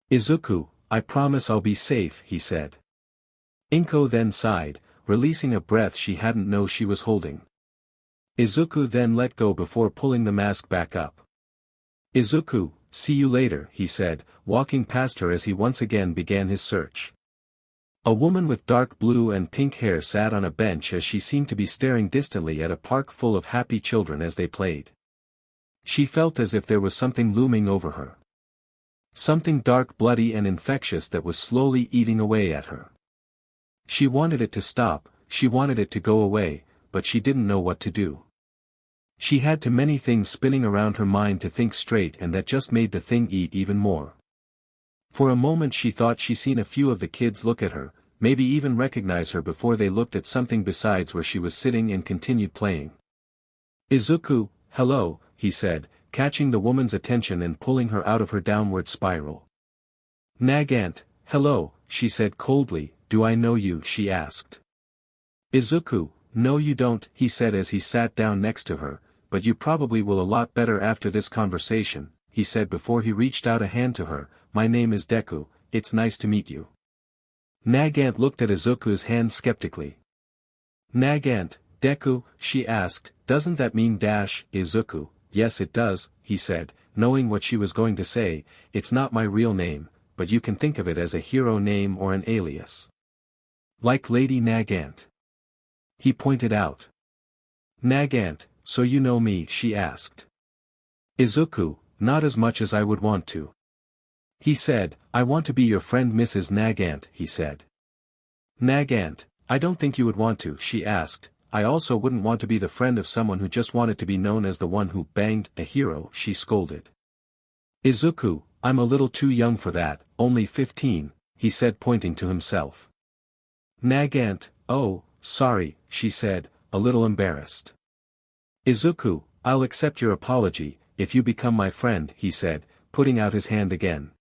"Izuku, I promise I'll be safe," he said. Inko then sighed, releasing a breath she hadn't known she was holding. Izuku then let go before pulling the mask back up. Izuku, see you later, he said, walking past her as he once again began his search. A woman with dark blue and pink hair sat on a bench as she seemed to be staring distantly at a park full of happy children as they played. She felt as if there was something looming over her. Something dark, bloody and infectious that was slowly eating away at her. She wanted it to stop, she wanted it to go away, but she didn't know what to do. She had too many things spinning around her mind to think straight, and that just made the thing eat even more. For a moment she thought she seen a few of the kids look at her, maybe even recognize her before they looked at something besides where she was sitting and continued playing. Izuku, hello, he said, catching the woman's attention and pulling her out of her downward spiral. Nagant, hello, she said coldly, do I know you? She asked. Izuku, no you don't, he said as he sat down next to her, but you probably will a lot better after this conversation, he said before he reached out a hand to her. My name is Deku, it's nice to meet you. Nagant looked at Izuku's hand skeptically. Nagant, Deku, she asked, doesn't that mean dash, Izuku? Yes it does, he said, knowing what she was going to say, it's not my real name, but you can think of it as a hero name or an alias. Like Lady Nagant. He pointed out. Nagant, so you know me? She asked. Izuku, not as much as I would want to. He said, I want to be your friend Mrs. Nagant, he said. Nagant, I don't think you would want to, she asked. I also wouldn't want to be the friend of someone who just wanted to be known as the one who banged a hero, she scolded. Izuku, I'm a little too young for that, only 15, he said pointing to himself. Nagant, oh, sorry, she said, a little embarrassed. Izuku, I'll accept your apology, if you become my friend, he said, putting out his hand again.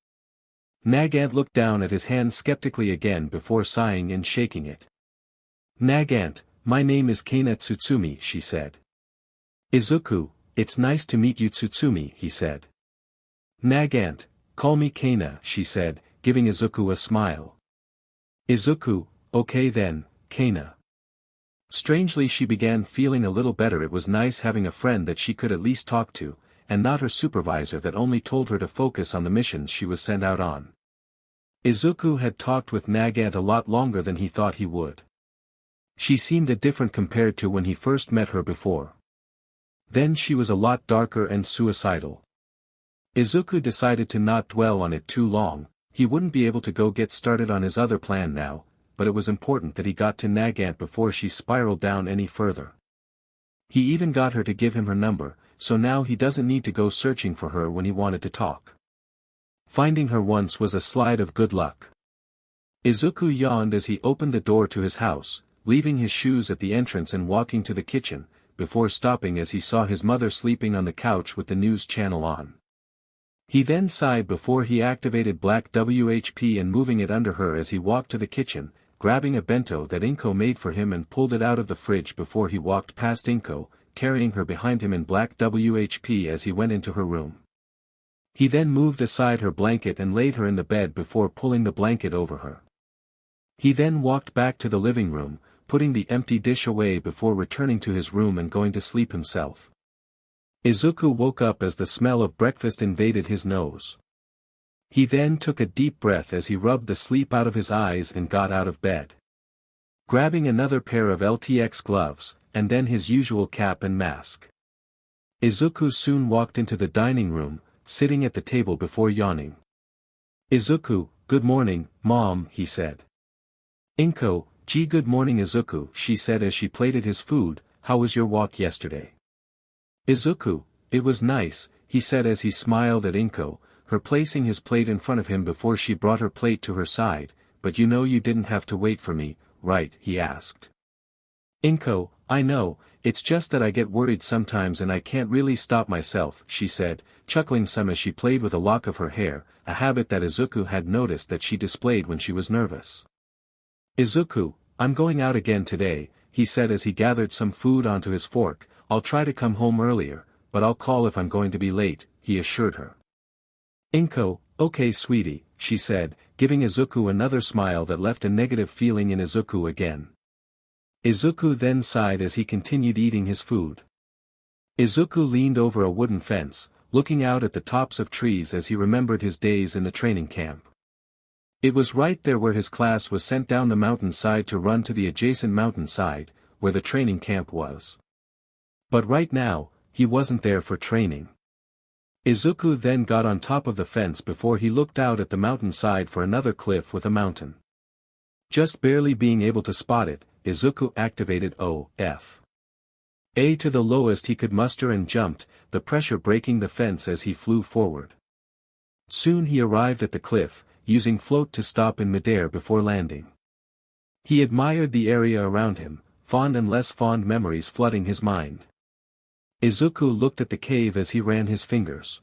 Nagant looked down at his hand skeptically again before sighing and shaking it. Nagant, my name is Kana Tsutsumi, she said. Izuku, it's nice to meet you Tsutsumi, he said. Nagant, call me Kana, she said, giving Izuku a smile. Izuku, okay then, Kana. Strangely she began feeling a little better. It was nice having a friend that she could at least talk to, and not her supervisor that only told her to focus on the missions she was sent out on. Izuku had talked with Nagant a lot longer than he thought he would. She seemed different compared to when he first met her before. Then she was a lot darker and suicidal. Izuku decided to not dwell on it too long. He wouldn't be able to go get started on his other plan now, but it was important that he got to Nagant before she spiraled down any further. He even got her to give him her number, so now he doesn't need to go searching for her when he wanted to talk. Finding her once was a slide of good luck. Izuku yawned as he opened the door to his house, leaving his shoes at the entrance and walking to the kitchen, before stopping as he saw his mother sleeping on the couch with the news channel on. He then sighed before he activated Black WHP and moving it under her as he walked to the kitchen, grabbing a bento that Inko made for him and pulled it out of the fridge before he walked past Inko, carrying her behind him in Black WHP as he went into her room. He then moved aside her blanket and laid her in the bed before pulling the blanket over her. He then walked back to the living room, putting the empty dish away before returning to his room and going to sleep himself. Izuku woke up as the smell of breakfast invaded his nose. He then took a deep breath as he rubbed the sleep out of his eyes and got out of bed. Grabbing another pair of LTX gloves, and then his usual cap and mask. Izuku soon walked into the dining room, sitting at the table before yawning. Izuku, good morning, Mom, he said. Inko, gee good morning Izuku, she said as she plated his food. How was your walk yesterday? Izuku, it was nice, he said as he smiled at Inko, her placing his plate in front of him before she brought her plate to her side. But you know you didn't have to wait for me, right? He asked. Inko, I know, it's just that I get worried sometimes and I can't really stop myself, she said, chuckling some as she played with a lock of her hair, a habit that Izuku had noticed that she displayed when she was nervous. Izuku, I'm going out again today, he said as he gathered some food onto his fork. I'll try to come home earlier, but I'll call if I'm going to be late, he assured her. Inko, okay sweetie, she said, giving Izuku another smile that left a negative feeling in Izuku again. Izuku then sighed as he continued eating his food. Izuku leaned over a wooden fence, looking out at the tops of trees as he remembered his days in the training camp. It was right there where his class was sent down the mountainside to run to the adjacent mountainside, where the training camp was. But right now, he wasn't there for training. Izuku then got on top of the fence before he looked out at the mountainside for another cliff with a mountain. Just barely being able to spot it, Izuku activated A to the lowest he could muster and jumped, the pressure breaking the fence as he flew forward. Soon he arrived at the cliff, using float to stop in midair before landing. He admired the area around him, fond and less fond memories flooding his mind. Izuku looked at the cave as he ran his fingers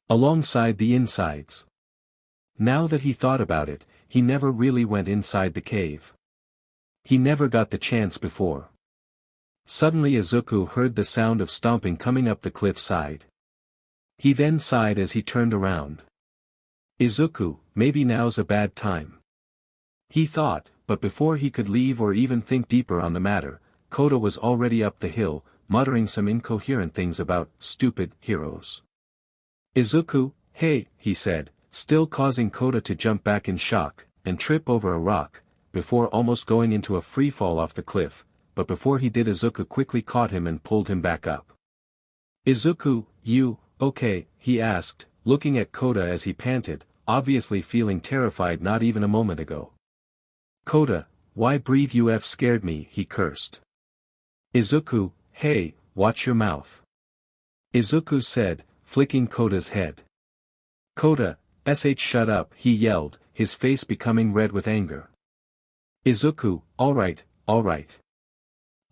alongside the insides. Now that he thought about it, he never really went inside the cave. He never got the chance before. Suddenly Izuku heard the sound of stomping coming up the cliff side. He then sighed as he turned around. Izuku, maybe now's a bad time. He thought, but before he could leave or even think deeper on the matter, Koda was already up the hill, muttering some incoherent things about stupid heroes. Izuku, hey, he said, still causing Koda to jump back in shock, and trip over a rock, before almost going into a free fall off the cliff, but before he did Izuku quickly caught him and pulled him back up. Izuku, you, okay, he asked, looking at Koda as he panted, obviously feeling terrified not even a moment ago. Koda, why breathe you've scared me, he cursed. Izuku, hey, watch your mouth. Izuku said, flicking Koda's head. Koda, shut up, he yelled, his face becoming red with anger. Izuku, alright.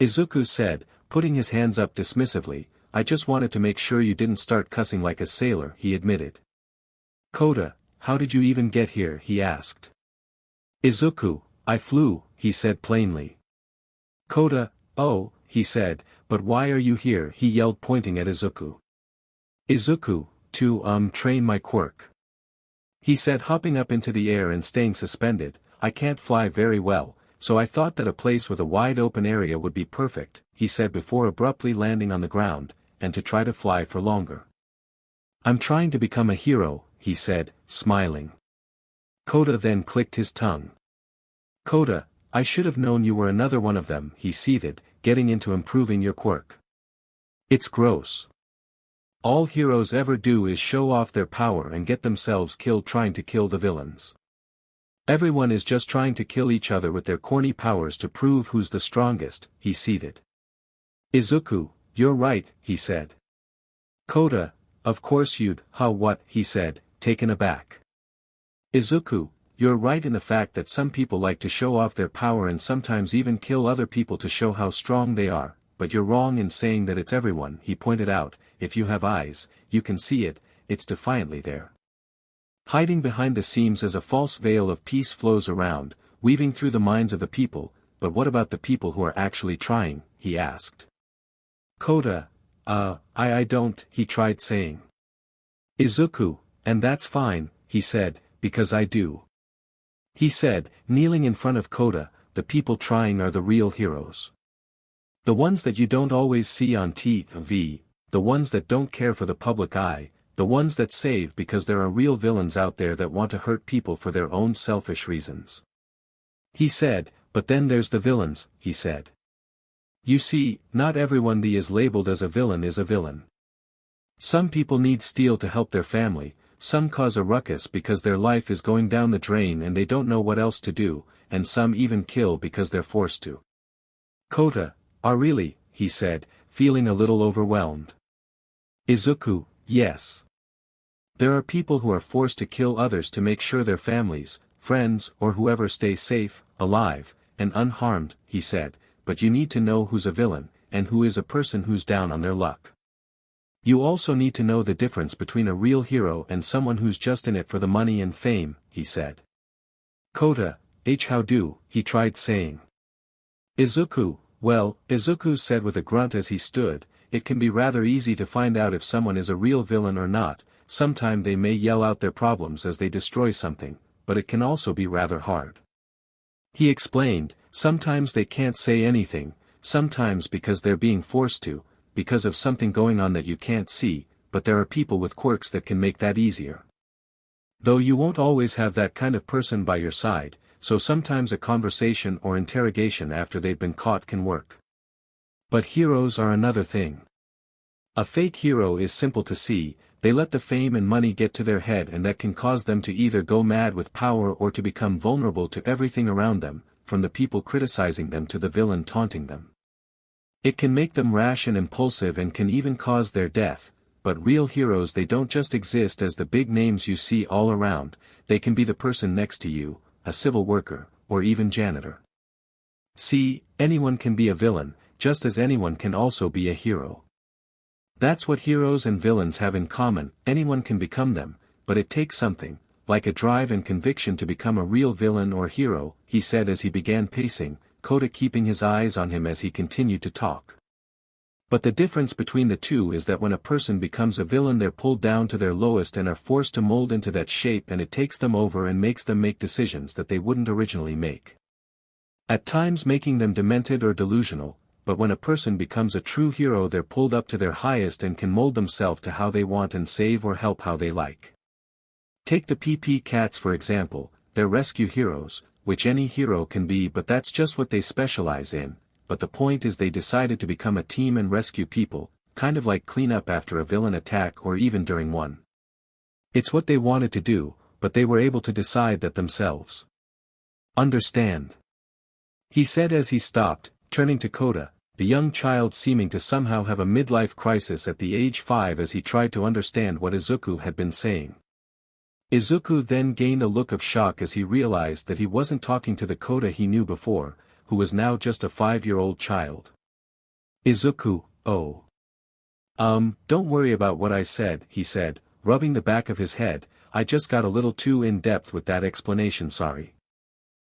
Izuku said, putting his hands up dismissively, I just wanted to make sure you didn't start cussing like a sailor, he admitted. Koda, how did you even get here, he asked. Izuku, I flew, he said plainly. Koda, oh, he said, but why are you here, he yelled pointing at Izuku. Izuku, to train my quirk. He said hopping up into the air and staying suspended, I can't fly very well, so I thought that a place with a wide open area would be perfect, he said before abruptly landing on the ground, and to try to fly for longer. I'm trying to become a hero, he said, smiling. Koda then clicked his tongue. Koda, I should have known you were another one of them, he seethed, getting into improving your quirk. It's gross. All heroes ever do is show off their power and get themselves killed trying to kill the villains. Everyone is just trying to kill each other with their corny powers to prove who's the strongest, he seethed. Izuku, you're right, he said. Koda, of course you'd, what, he said, taken aback. Izuku, you're right in the fact that some people like to show off their power and sometimes even kill other people to show how strong they are, but you're wrong in saying that it's everyone, he pointed out, if you have eyes, you can see it, it's defiantly there. Hiding behind the seams as a false veil of peace flows around, weaving through the minds of the people, but what about the people who are actually trying, he asked. Koda, I don't, he tried saying. Izuku, and that's fine, he said, because I do. He said, kneeling in front of Koda, the people trying are the real heroes. The ones that you don't always see on TV, the ones that don't care for the public eye, the ones that save because there are real villains out there that want to hurt people for their own selfish reasons. He said, but then there's the villains, he said. You see, not everyone that is labeled as a villain is a villain. Some people need steel to help their family, some cause a ruckus because their life is going down the drain and they don't know what else to do, and some even kill because they're forced to. Koda, really, he said, feeling a little overwhelmed. Izuku, yes. There are people who are forced to kill others to make sure their families, friends or whoever stay safe, alive, and unharmed, he said, but you need to know who's a villain, and who is a person who's down on their luck. You also need to know the difference between a real hero and someone who's just in it for the money and fame, he said. Koda, how do, he tried saying. Izuku, well, Izuku said with a grunt as he stood, it can be rather easy to find out if someone is a real villain or not, sometime they may yell out their problems as they destroy something, but it can also be rather hard. He explained, sometimes they can't say anything, sometimes because they're being forced to, because of something going on that you can't see, but there are people with quirks that can make that easier. Though you won't always have that kind of person by your side, so sometimes a conversation or interrogation after they've been caught can work. But heroes are another thing. A fake hero is simple to see. They let the fame and money get to their head, and that can cause them to either go mad with power or to become vulnerable to everything around them, from the people criticizing them to the villain taunting them. It can make them rash and impulsive and can even cause their death, but real heroes, they don't just exist as the big names you see all around, they can be the person next to you, a civil worker, or even janitor. See, anyone can be a villain, just as anyone can also be a hero. That's what heroes and villains have in common. Anyone can become them, but it takes something, like a drive and conviction, to become a real villain or hero, he said as he began pacing, Koda keeping his eyes on him as he continued to talk. But the difference between the two is that when a person becomes a villain, they're pulled down to their lowest and are forced to mold into that shape, and it takes them over and makes them make decisions that they wouldn't originally make. At times making them demented or delusional, but when a person becomes a true hero, they're pulled up to their highest and can mold themselves to how they want and save or help how they like. Take the PP Cats for example. They're rescue heroes, which any hero can be, but that's just what they specialize in. But the point is, they decided to become a team and rescue people, kind of like clean up after a villain attack or even during one. It's what they wanted to do, but they were able to decide that themselves. Understand? He said as he stopped, turning to Koda, the young child seeming to somehow have a midlife crisis at the age 5 as he tried to understand what Izuku had been saying. Izuku then gained a look of shock as he realized that he wasn't talking to the Koda he knew before, who was now just a 5-year-old child. Izuku, oh. Don't worry about what I said, he said, rubbing the back of his head. I just got a little too in-depth with that explanation, sorry.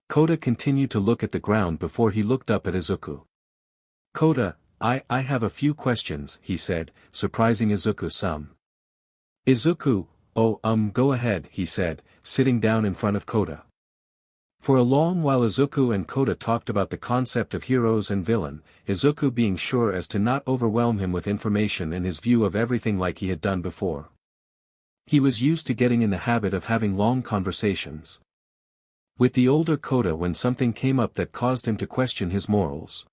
Koda continued to look at the ground before he looked up at Izuku. Koda, I have a few questions, he said, surprising Izuku some. Izuku, go ahead, he said, sitting down in front of Koda. For a long while Izuku and Koda talked about the concept of heroes and villain, Izuku being sure as to not overwhelm him with information and his view of everything like he had done before. He was used to getting in the habit of having long conversations with the older Koda when something came up that caused him to question his morals.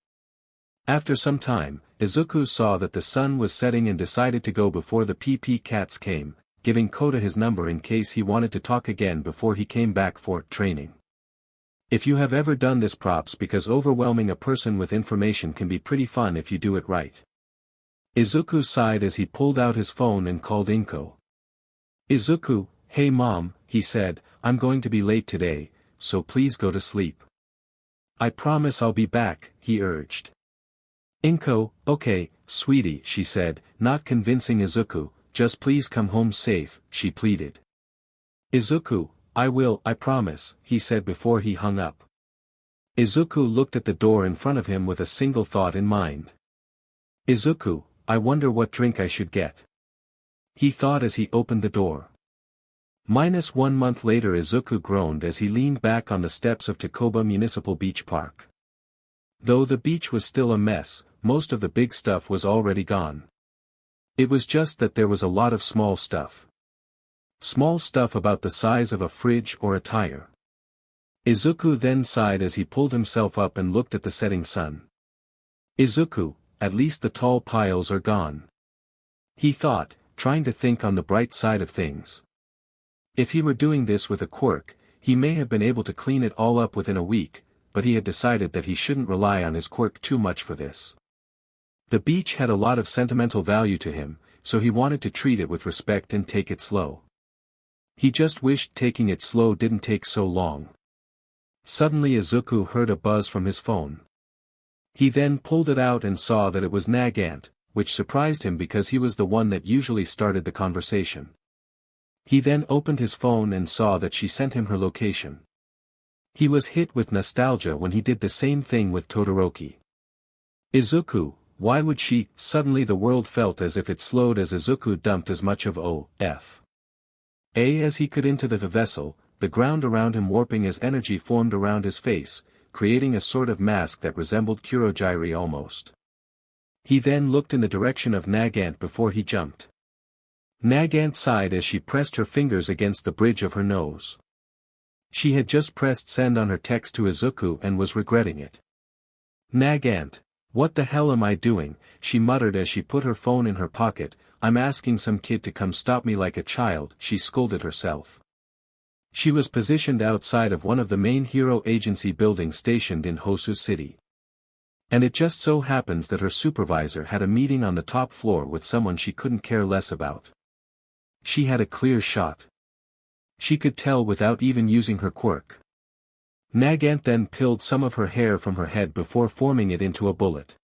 After some time, Izuku saw that the sun was setting and decided to go before the PP Cats came, giving Koda his number in case he wanted to talk again before he came back for training. If you have ever done this, props, because overwhelming a person with information can be pretty fun if you do it right. Izuku sighed as he pulled out his phone and called Inko. Izuku, hey mom, he said, I'm going to be late today, so please go to sleep. I promise I'll be back, he urged. Inko, okay, sweetie, she said, not convincing Izuku, just please come home safe, she pleaded. Izuku, I will, I promise, he said before he hung up. Izuku looked at the door in front of him with a single thought in mind. Izuku, I wonder what drink I should get. He thought as he opened the door. -1 month later, Izuku groaned as he leaned back on the steps of Takoba Municipal Beach Park. Though the beach was still a mess, most of the big stuff was already gone. It was just that there was a lot of small stuff. Small stuff about the size of a fridge or a tire. Izuku then sighed as he pulled himself up and looked at the setting sun. Izuku, at least the tall piles are gone. He thought, trying to think on the bright side of things. If he were doing this with a quirk, he may have been able to clean it all up within a week, but he had decided that he shouldn't rely on his quirk too much for this. The beach had a lot of sentimental value to him, so he wanted to treat it with respect and take it slow. He just wished taking it slow didn't take so long. Suddenly Izuku heard a buzz from his phone. He then pulled it out and saw that it was Nagant, which surprised him because he was the one that usually started the conversation. He then opened his phone and saw that she sent him her location. He was hit with nostalgia when he did the same thing with Todoroki. Izuku, why would she? Suddenly the world felt as if it slowed as Izuku dumped as much of as he could into the vessel, the ground around him warping as energy formed around his face, creating a sort of mask that resembled Kurogiri almost. He then looked in the direction of Nagant before he jumped. Nagant sighed as she pressed her fingers against the bridge of her nose. She had just pressed send on her text to Izuku and was regretting it. Nagant, what the hell am I doing, she muttered as she put her phone in her pocket. I'm asking some kid to come stop me like a child, she scolded herself. She was positioned outside of one of the main hero agency buildings stationed in Hosu City. And it just so happens that her supervisor had a meeting on the top floor with someone she couldn't care less about. She had a clear shot. She could tell without even using her quirk. Nagant then peeled some of her hair from her head before forming it into a bullet.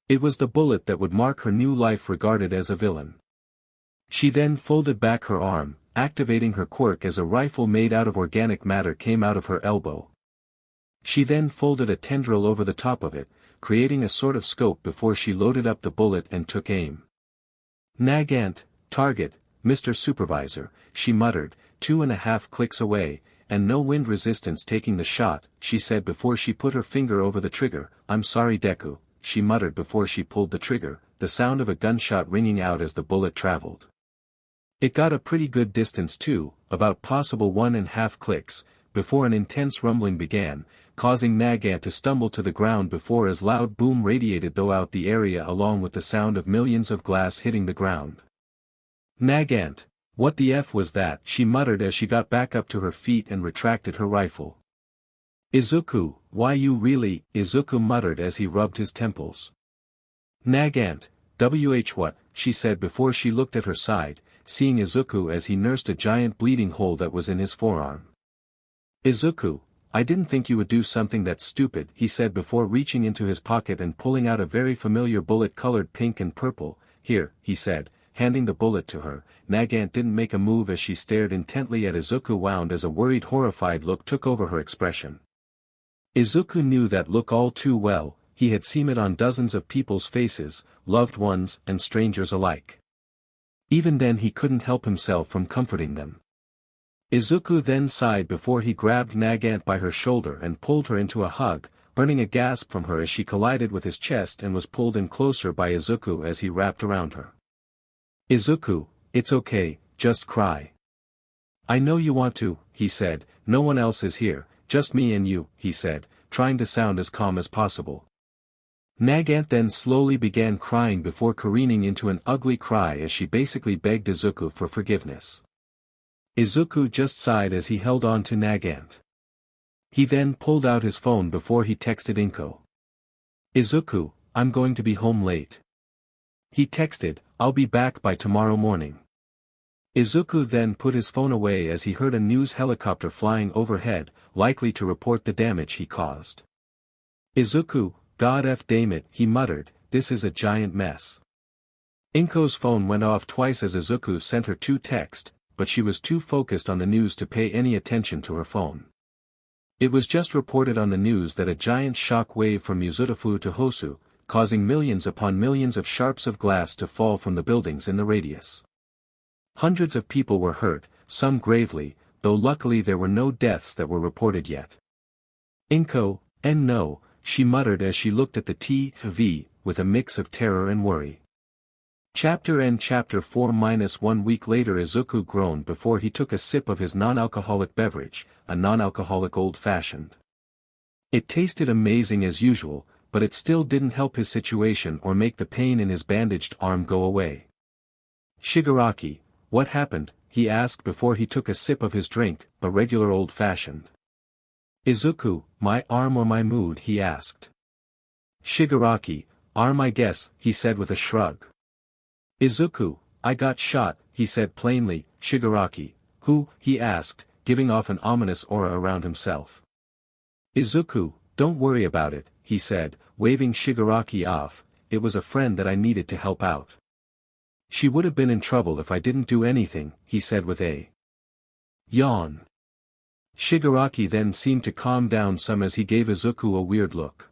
It was the bullet that would mark her new life regarded as a villain. She then folded back her arm, activating her quirk as a rifle made out of organic matter came out of her elbow. She then folded a tendril over the top of it, creating a sort of scope before she loaded up the bullet and took aim. Nagant, target, Mr. Supervisor, she muttered, 2.5 clicks away, and no wind resistance taking the shot, she said before she put her finger over the trigger. I'm sorry Deku, she muttered before she pulled the trigger, the sound of a gunshot ringing out as the bullet traveled. It got a pretty good distance too, about possible 1.5 clicks, before an intense rumbling began, causing Nagant to stumble to the ground before a loud boom radiated throughout the area along with the sound of millions of glass hitting the ground. Nagant, what the F was that, she muttered as she got back up to her feet and retracted her rifle. Izuku, why you really, Izuku muttered as he rubbed his temples. Nagant, what, she said before she looked at her side, seeing Izuku as he nursed a giant bleeding hole that was in his forearm. Izuku, I didn't think you would do something that stupid, he said before reaching into his pocket and pulling out a very familiar bullet colored pink and purple. Here, he said, handing the bullet to her. Nagant didn't make a move as she stared intently at Izuku, wound as a worried, horrified look took over her expression. Izuku knew that look all too well, he had seen it on dozens of people's faces, loved ones and strangers alike. Even then he couldn't help himself from comforting them. Izuku then sighed before he grabbed Nagant by her shoulder and pulled her into a hug, earning a gasp from her as she collided with his chest and was pulled in closer by Izuku as he wrapped around her. Izuku, it's okay, just cry. I know you want to, he said, no one else is here, just me and you, he said, trying to sound as calm as possible. Nagant then slowly began crying before careening into an ugly cry as she basically begged Izuku for forgiveness. Izuku just sighed as he held on to Nagant. He then pulled out his phone before he texted Inko. Izuku, I'm going to be home late. He texted, I'll be back by tomorrow morning. Izuku then put his phone away as he heard a news helicopter flying overhead, likely to report the damage he caused. Izuku, God f damn it, he muttered, this is a giant mess. Inko's phone went off twice as Izuku sent her 2 texts, but she was too focused on the news to pay any attention to her phone. It was just reported on the news that a giant shock wave from Yuzutafu to Hosu, causing millions upon millions of shards of glass to fall from the buildings in the radius. Hundreds of people were hurt, some gravely, though luckily there were no deaths that were reported yet. Inko, and no, she muttered as she looked at the TV, with a mix of terror and worry. Chapter End Chapter 4-1 week later Izuku groaned before he took a sip of his non-alcoholic beverage, a non-alcoholic old-fashioned. It tasted amazing as usual, but it still didn't help his situation or make the pain in his bandaged arm go away. Shigaraki, what happened? He asked before he took a sip of his drink, a regular old-fashioned. Izuku, my arm or my mood? He asked. Shigaraki, arm I guess, he said with a shrug. Izuku, I got shot, he said plainly. Shigaraki, who? He asked, giving off an ominous aura around himself. Izuku, don't worry about it, he said, waving Shigaraki off, it was a friend that I needed to help out. She would have been in trouble if I didn't do anything, he said with a yawn. Shigaraki then seemed to calm down some as he gave Izuku a weird look.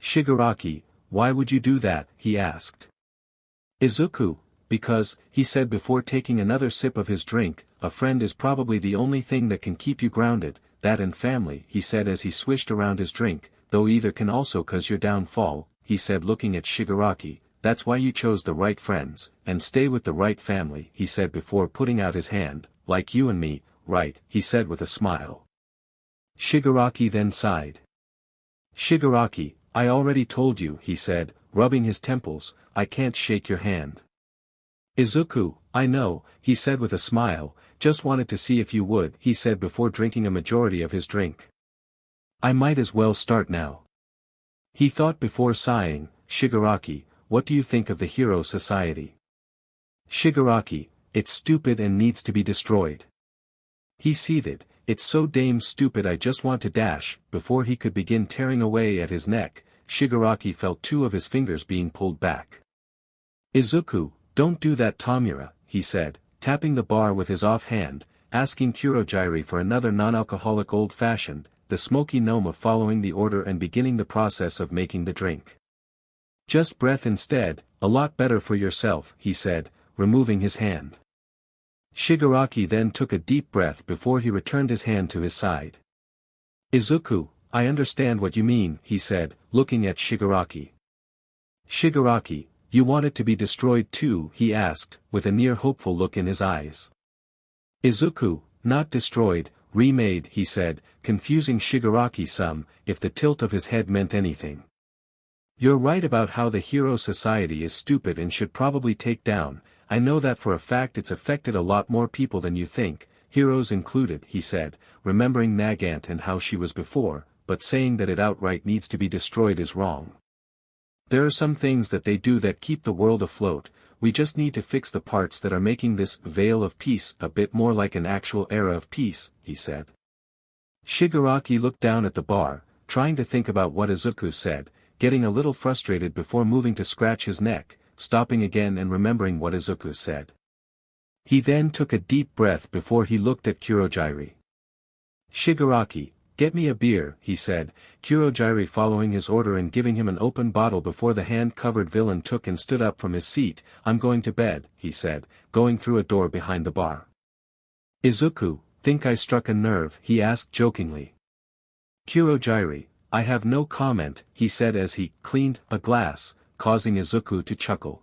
Shigaraki, why would you do that? He asked. Izuku, because, he said before taking another sip of his drink, a friend is probably the only thing that can keep you grounded, that and family, he said as he swished around his drink, though either can also cause your downfall, he said looking at Shigaraki, that's why you chose the right friends, and stay with the right family, he said before putting out his hand, like you and me, right, he said with a smile. Shigaraki then sighed. Shigaraki, I already told you, he said, rubbing his temples, I can't shake your hand. Izuku, I know, he said with a smile, just wanted to see if you would, he said before drinking a majority of his drink. I might as well start now. He thought before sighing, Shigaraki, what do you think of the Hero Society? Shigaraki, it's stupid and needs to be destroyed. He seethed, it's so damn stupid I just want to dash, before he could begin tearing away at his neck, Shigaraki felt two of his fingers being pulled back. Izuku, don't do that Tamura, he said, tapping the bar with his offhand, asking Kurogiri for another non-alcoholic old-fashioned, the smoky Noma following the order and beginning the process of making the drink. Just breath instead, a lot better for yourself, he said, removing his hand. Shigaraki then took a deep breath before he returned his hand to his side. Izuku, I understand what you mean, he said, looking at Shigaraki. Shigaraki, you want it to be destroyed too, he asked, with a near hopeful look in his eyes. Izuku, not destroyed, remade, he said, confusing Shigaraki some, if the tilt of his head meant anything. You're right about how the Hero Society is stupid and should probably take down, I know that for a fact it's affected a lot more people than you think, heroes included, he said, remembering Nagant and how she was before, but saying that it outright needs to be destroyed is wrong. There are some things that they do that keep the world afloat, we just need to fix the parts that are making this veil of peace a bit more like an actual era of peace, he said. Shigaraki looked down at the bar, trying to think about what Izuku said, getting a little frustrated before moving to scratch his neck, stopping again and remembering what Izuku said. He then took a deep breath before he looked at Kurogiri. Shigaraki, get me a beer, he said, Kurogiri following his order and giving him an open bottle before the hand-covered villain took and stood up from his seat. I'm going to bed, he said, going through a door behind the bar. Izuku, think I struck a nerve, he asked jokingly. Kurogiri, I have no comment, he said as he cleaned a glass, causing Izuku to chuckle.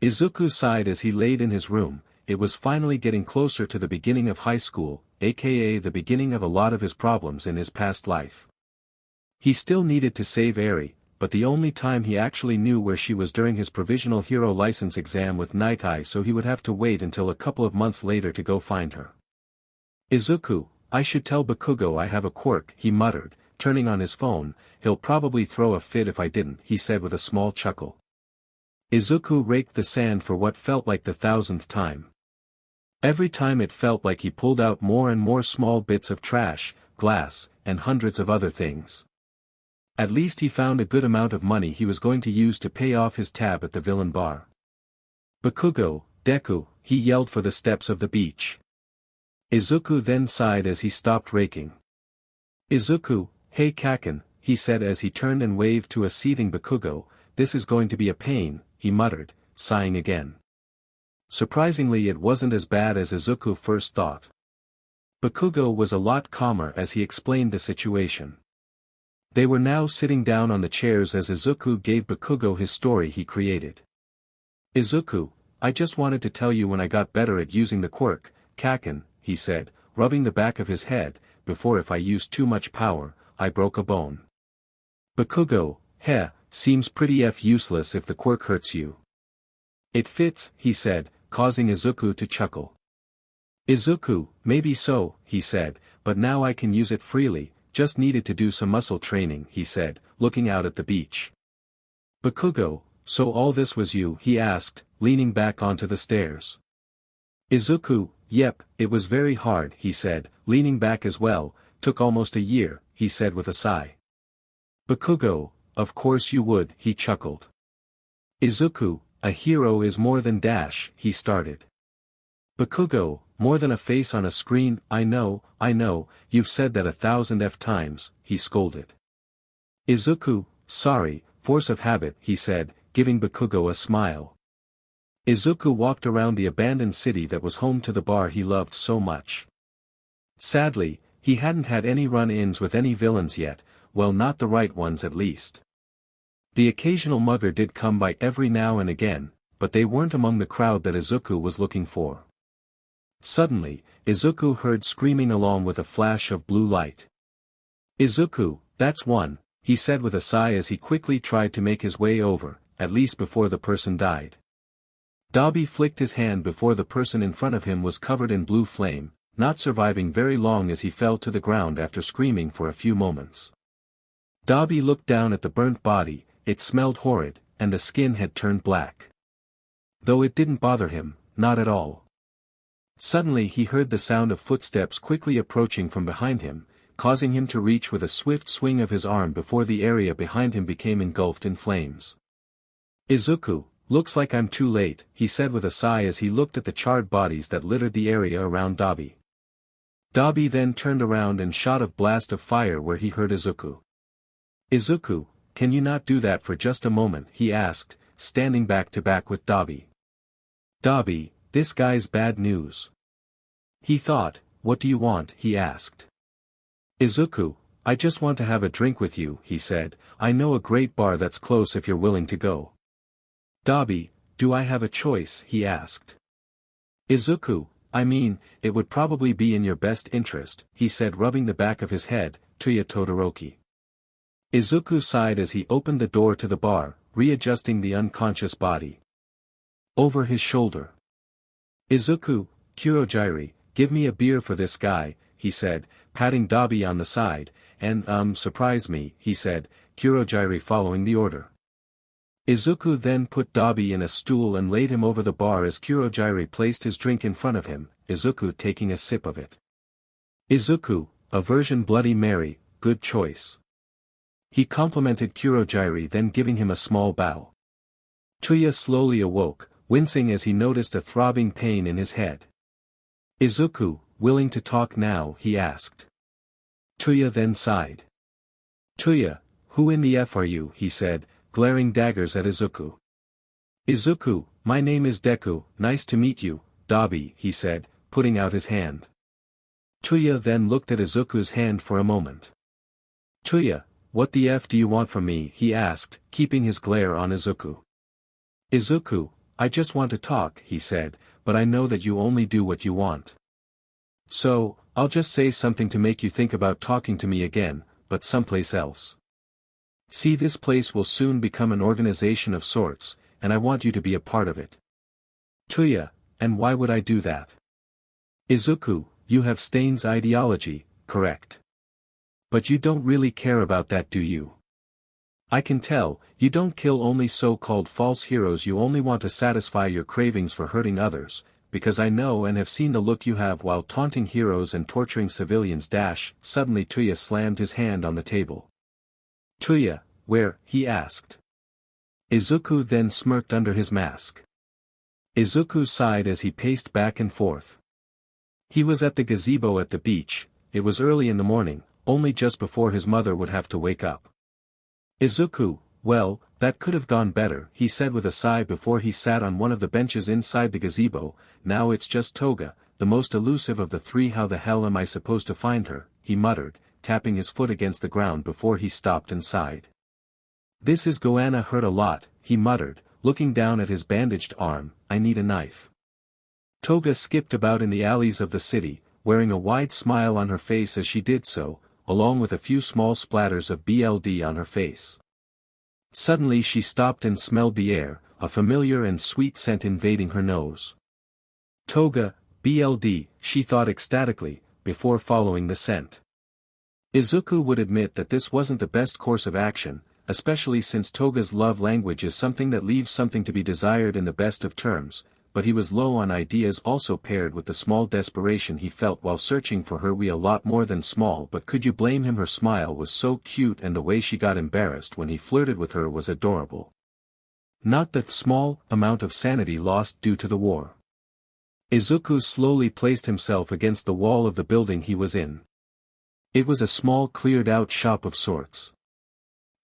Izuku sighed as he laid in his room. It was finally getting closer to the beginning of high school, aka the beginning of a lot of his problems in his past life. He still needed to save Eri, but the only time he actually knew where she was during his provisional hero license exam with Night Eye, so he would have to wait until a couple of months later to go find her. Izuku, I should tell Bakugo I have a quirk, he muttered, turning on his phone, he'll probably throw a fit if I didn't, he said with a small chuckle. Izuku raked the sand for what felt like the 1000th time. Every time it felt like he pulled out more and more small bits of trash, glass, and hundreds of other things. At least he found a good amount of money he was going to use to pay off his tab at the villain bar. Bakugo, Deku, he yelled for the steps of the beach. Izuku then sighed as he stopped raking. Izuku, hey Kaken, he said as he turned and waved to a seething Bakugo, this is going to be a pain, he muttered, sighing again. Surprisingly it wasn't as bad as Izuku first thought. Bakugo was a lot calmer as he explained the situation. They were now sitting down on the chairs as Izuku gave Bakugo his story he created. Izuku, I just wanted to tell you when I got better at using the quirk, Kaken, he said, rubbing the back of his head, before if I used too much power, I broke a bone. Bakugo, heh, seems pretty useless if the quirk hurts you. It fits, he said, causing Izuku to chuckle. Izuku, maybe so, he said, but now I can use it freely, just needed to do some muscle training, he said, looking out at the beach. Bakugo, so all this was you, he asked, leaning back onto the stairs. Izuku, yep, it was very hard, he said, leaning back as well, took almost a year, he said with a sigh. Bakugo, of course you would, he chuckled. Izuku, a hero is more than dash, he started. Bakugo, more than a face on a screen, I know, you've said that 1000 times, he scolded. Izuku, sorry, force of habit, he said, giving Bakugo a smile. Izuku walked around the abandoned city that was home to the bar he loved so much. Sadly, he hadn't had any run-ins with any villains yet, well not the right ones at least. The occasional mugger did come by every now and again, but they weren't among the crowd that Izuku was looking for. Suddenly, Izuku heard screaming along with a flash of blue light. "Izuku, that's one," he said with a sigh as he quickly tried to make his way over, at least before the person died. Dabi flicked his hand before the person in front of him was covered in blue flame, not surviving very long as he fell to the ground after screaming for a few moments. Dabi looked down at the burnt body, it smelled horrid, and the skin had turned black. Though it didn't bother him, not at all. Suddenly he heard the sound of footsteps quickly approaching from behind him, causing him to reach with a swift swing of his arm before the area behind him became engulfed in flames. "Izuku, looks like I'm too late," he said with a sigh as he looked at the charred bodies that littered the area around Dabi. Dabi then turned around and shot a blast of fire where he heard Izuku. "Izuku, can you not do that for just a moment?" he asked, standing back to back with Dabi. "Dabi, this guy's bad news." He thought, "What do you want?" he asked. "Izuku, I just want to have a drink with you," he said. "I know a great bar that's close if you're willing to go." "Dabi, do I have a choice?" he asked. "Izuku, I mean, it would probably be in your best interest," he said rubbing the back of his head, "Tuya Todoroki." Izuku sighed as he opened the door to the bar, readjusting the unconscious body. Over his shoulder. "Izuku, Kurojairi, give me a beer for this guy," he said, patting Dabi on the side, and surprise me," he said, Kurojairi following the order. Izuku then put Dabi in a stool and laid him over the bar as Kurojairi placed his drink in front of him, Izuku taking a sip of it. "Izuku, a version Bloody Mary, good choice." He complimented Kurojairi, then giving him a small bow. Tuya slowly awoke, wincing as he noticed a throbbing pain in his head. "Izuku, willing to talk now?" he asked. Tuya then sighed. "Tuya, who in the F are you?" he said, glaring daggers at Izuku. "Izuku, my name is Deku, nice to meet you, Dabi," he said, putting out his hand. Tuya then looked at Izuku's hand for a moment. "Tuya, what the F do you want from me?" he asked, keeping his glare on Izuku. "Izuku, I just want to talk," he said, "but I know that you only do what you want. So, I'll just say something to make you think about talking to me again, but someplace else. See, this place will soon become an organization of sorts, and I want you to be a part of it." "Tuya, and why would I do that?" "Izuku, you have Stain's ideology, correct? But you don't really care about that, do you? I can tell, you don't kill only so-called false heroes, you only want to satisfy your cravings for hurting others, because I know and have seen the look you have while taunting heroes and torturing civilians. Suddenly Tuya slammed his hand on the table. "Tuya, where?" he asked. Izuku then smirked under his mask. Izuku sighed as he paced back and forth. He was at the gazebo at the beach. It was early in the morning, only just before his mother would have to wake up. "Izuku, well, that could have gone better," he said with a sigh before he sat on one of the benches inside the gazebo. "Now it's just Toga, the most elusive of the three. How the hell am I supposed to find her?" he muttered, tapping his foot against the ground before he stopped and sighed. "This is Goanna hurt a lot," he muttered, looking down at his bandaged arm. "I need a knife." Toga skipped about in the alleys of the city, wearing a wide smile on her face as she did so, along with a few small splatters of blood on her face. Suddenly she stopped and smelled the air, a familiar and sweet scent invading her nose. "Toga, blood," she thought ecstatically, before following the scent. Izuku would admit that this wasn't the best course of action, especially since Toga's love language is something that leaves something to be desired in the best of terms, but he was low on ideas, also paired with the small desperation he felt while searching for her. We a lot more than small, but could you blame him? Her smile was so cute and the way she got embarrassed when he flirted with her was adorable. Not the small amount of sanity lost due to the war. Izuku slowly placed himself against the wall of the building he was in. It was a small cleared-out shop of sorts.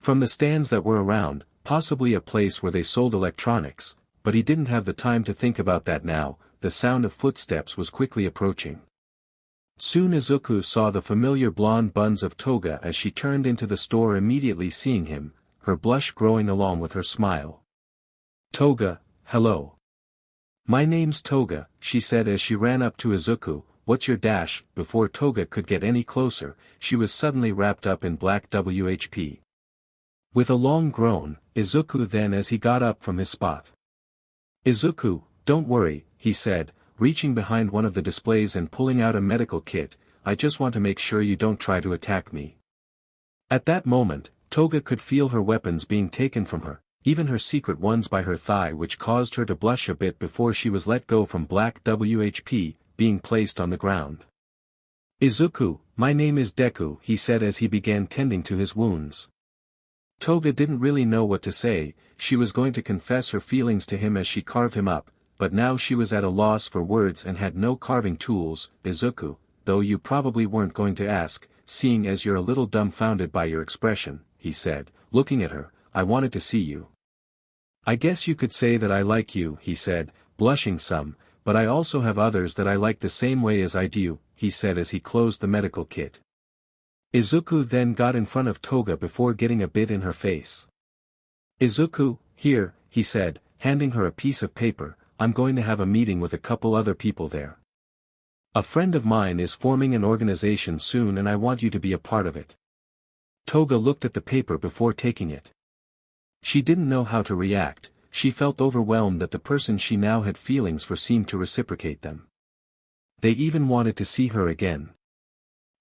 From the stands that were around, possibly a place where they sold electronics, but he didn't have the time to think about that now. The sound of footsteps was quickly approaching. Soon Izuku saw the familiar blonde buns of Toga as she turned into the store. Immediately seeing him, her blush growing along with her smile. Toga, hello. My name's Toga, she said as she ran up to Izuku. What's your dash? Before Toga could get any closer, she was suddenly wrapped up in black WHP. With a long groan, Izuku then as he got up from his spot. Izuku, don't worry, he said, reaching behind one of the displays and pulling out a medical kit, I just want to make sure you don't try to attack me. At that moment, Toga could feel her weapons being taken from her, even her secret ones by her thigh, which caused her to blush a bit before she was let go from black WHP, being placed on the ground. Izuku, my name is Deku, he said as he began tending to his wounds. Toga didn't really know what to say. She was going to confess her feelings to him as she carved him up, but now she was at a loss for words and had no carving tools. Izuku, though you probably weren't going to ask, seeing as you're a little dumbfounded by your expression, he said, looking at her, I wanted to see you. I guess you could say that I like you, he said, blushing some, but I also have others that I like the same way as I do, he said as he closed the medical kit. Izuku then got in front of Toga before getting a bit in her face. Izuku, here, he said, handing her a piece of paper, I'm going to have a meeting with a couple other people there. A friend of mine is forming an organization soon and I want you to be a part of it. Toga looked at the paper before taking it. She didn't know how to react. She felt overwhelmed that the person she now had feelings for seemed to reciprocate them. They even wanted to see her again.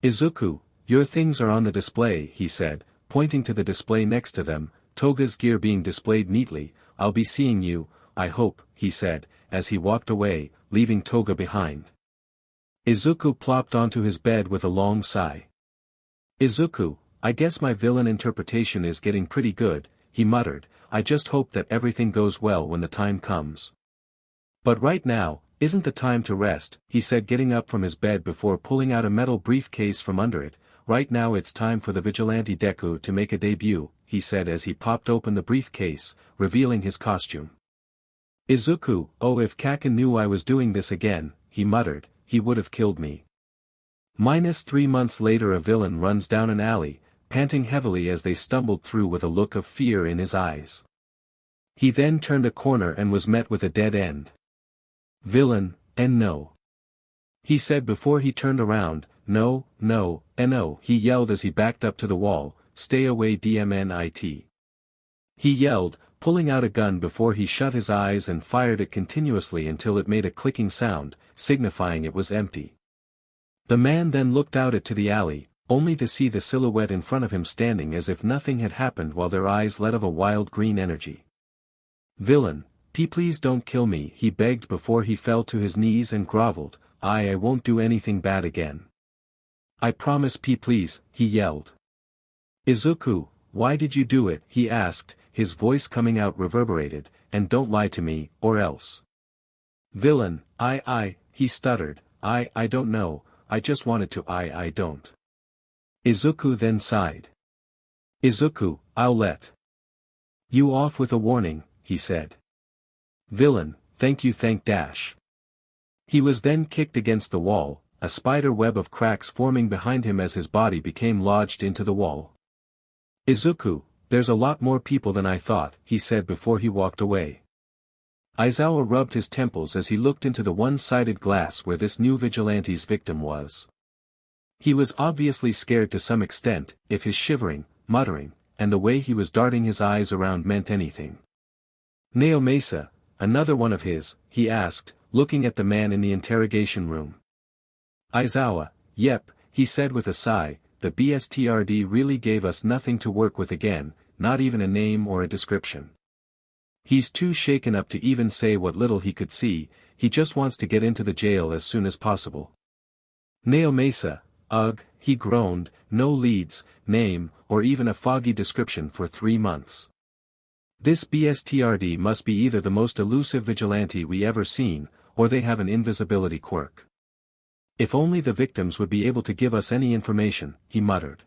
Izuku, your things are on the display, he said, pointing to the display next to them, Toga's gear being displayed neatly. I'll be seeing you, I hope, he said, as he walked away, leaving Toga behind. Izuku plopped onto his bed with a long sigh. Izuku, I guess my villain interpretation is getting pretty good, he muttered, I just hope that everything goes well when the time comes. But right now, isn't the time to rest, he said getting up from his bed before pulling out a metal briefcase from under it. Right now it's time for the vigilante Deku to make a debut, he said as he popped open the briefcase, revealing his costume. Izuku, oh if Kaken knew I was doing this again, he muttered, he would have killed me. -3 months later a villain runs down an alley, panting heavily as they stumbled through with a look of fear in his eyes. He then turned a corner and was met with a dead end. Villain, and no. He said before he turned around, no, no, no, he yelled as he backed up to the wall, stay away DMNIT. He yelled, pulling out a gun before he shut his eyes and fired it continuously until it made a clicking sound, signifying it was empty. The man then looked out into the alley, only to see the silhouette in front of him standing as if nothing had happened while their eyes lit of a wild green energy. Villain, please don't kill me, he begged before he fell to his knees and groveled, I won't do anything bad again. I promise please, he yelled. Izuku, why did you do it, he asked, his voice coming out reverberated, and don't lie to me, or else. Villain, he stuttered, I don't know, I just wanted to I don't. Izuku then sighed. Izuku, I'll let you off with a warning, he said. Villain, thank you thank dash. He was then kicked against the wall, a spider web of cracks forming behind him as his body became lodged into the wall. Izuku, there's a lot more people than I thought, he said before he walked away. Aizawa rubbed his temples as he looked into the one-sided glass where this new vigilante's victim was. He was obviously scared to some extent, if his shivering, muttering, and the way he was darting his eyes around meant anything. Naomasa, another one of his, he asked, looking at the man in the interrogation room. Aizawa, yep, he said with a sigh, the BSTRD really gave us nothing to work with again, not even a name or a description. He's too shaken up to even say what little he could see, he just wants to get into the jail as soon as possible. Naomasa, ugh, he groaned, no leads, name, or even a foggy description for 3 months. This BSTRD must be either the most elusive vigilante we ever seen, or they have an invisibility quirk. If only the victims would be able to give us any information, he muttered.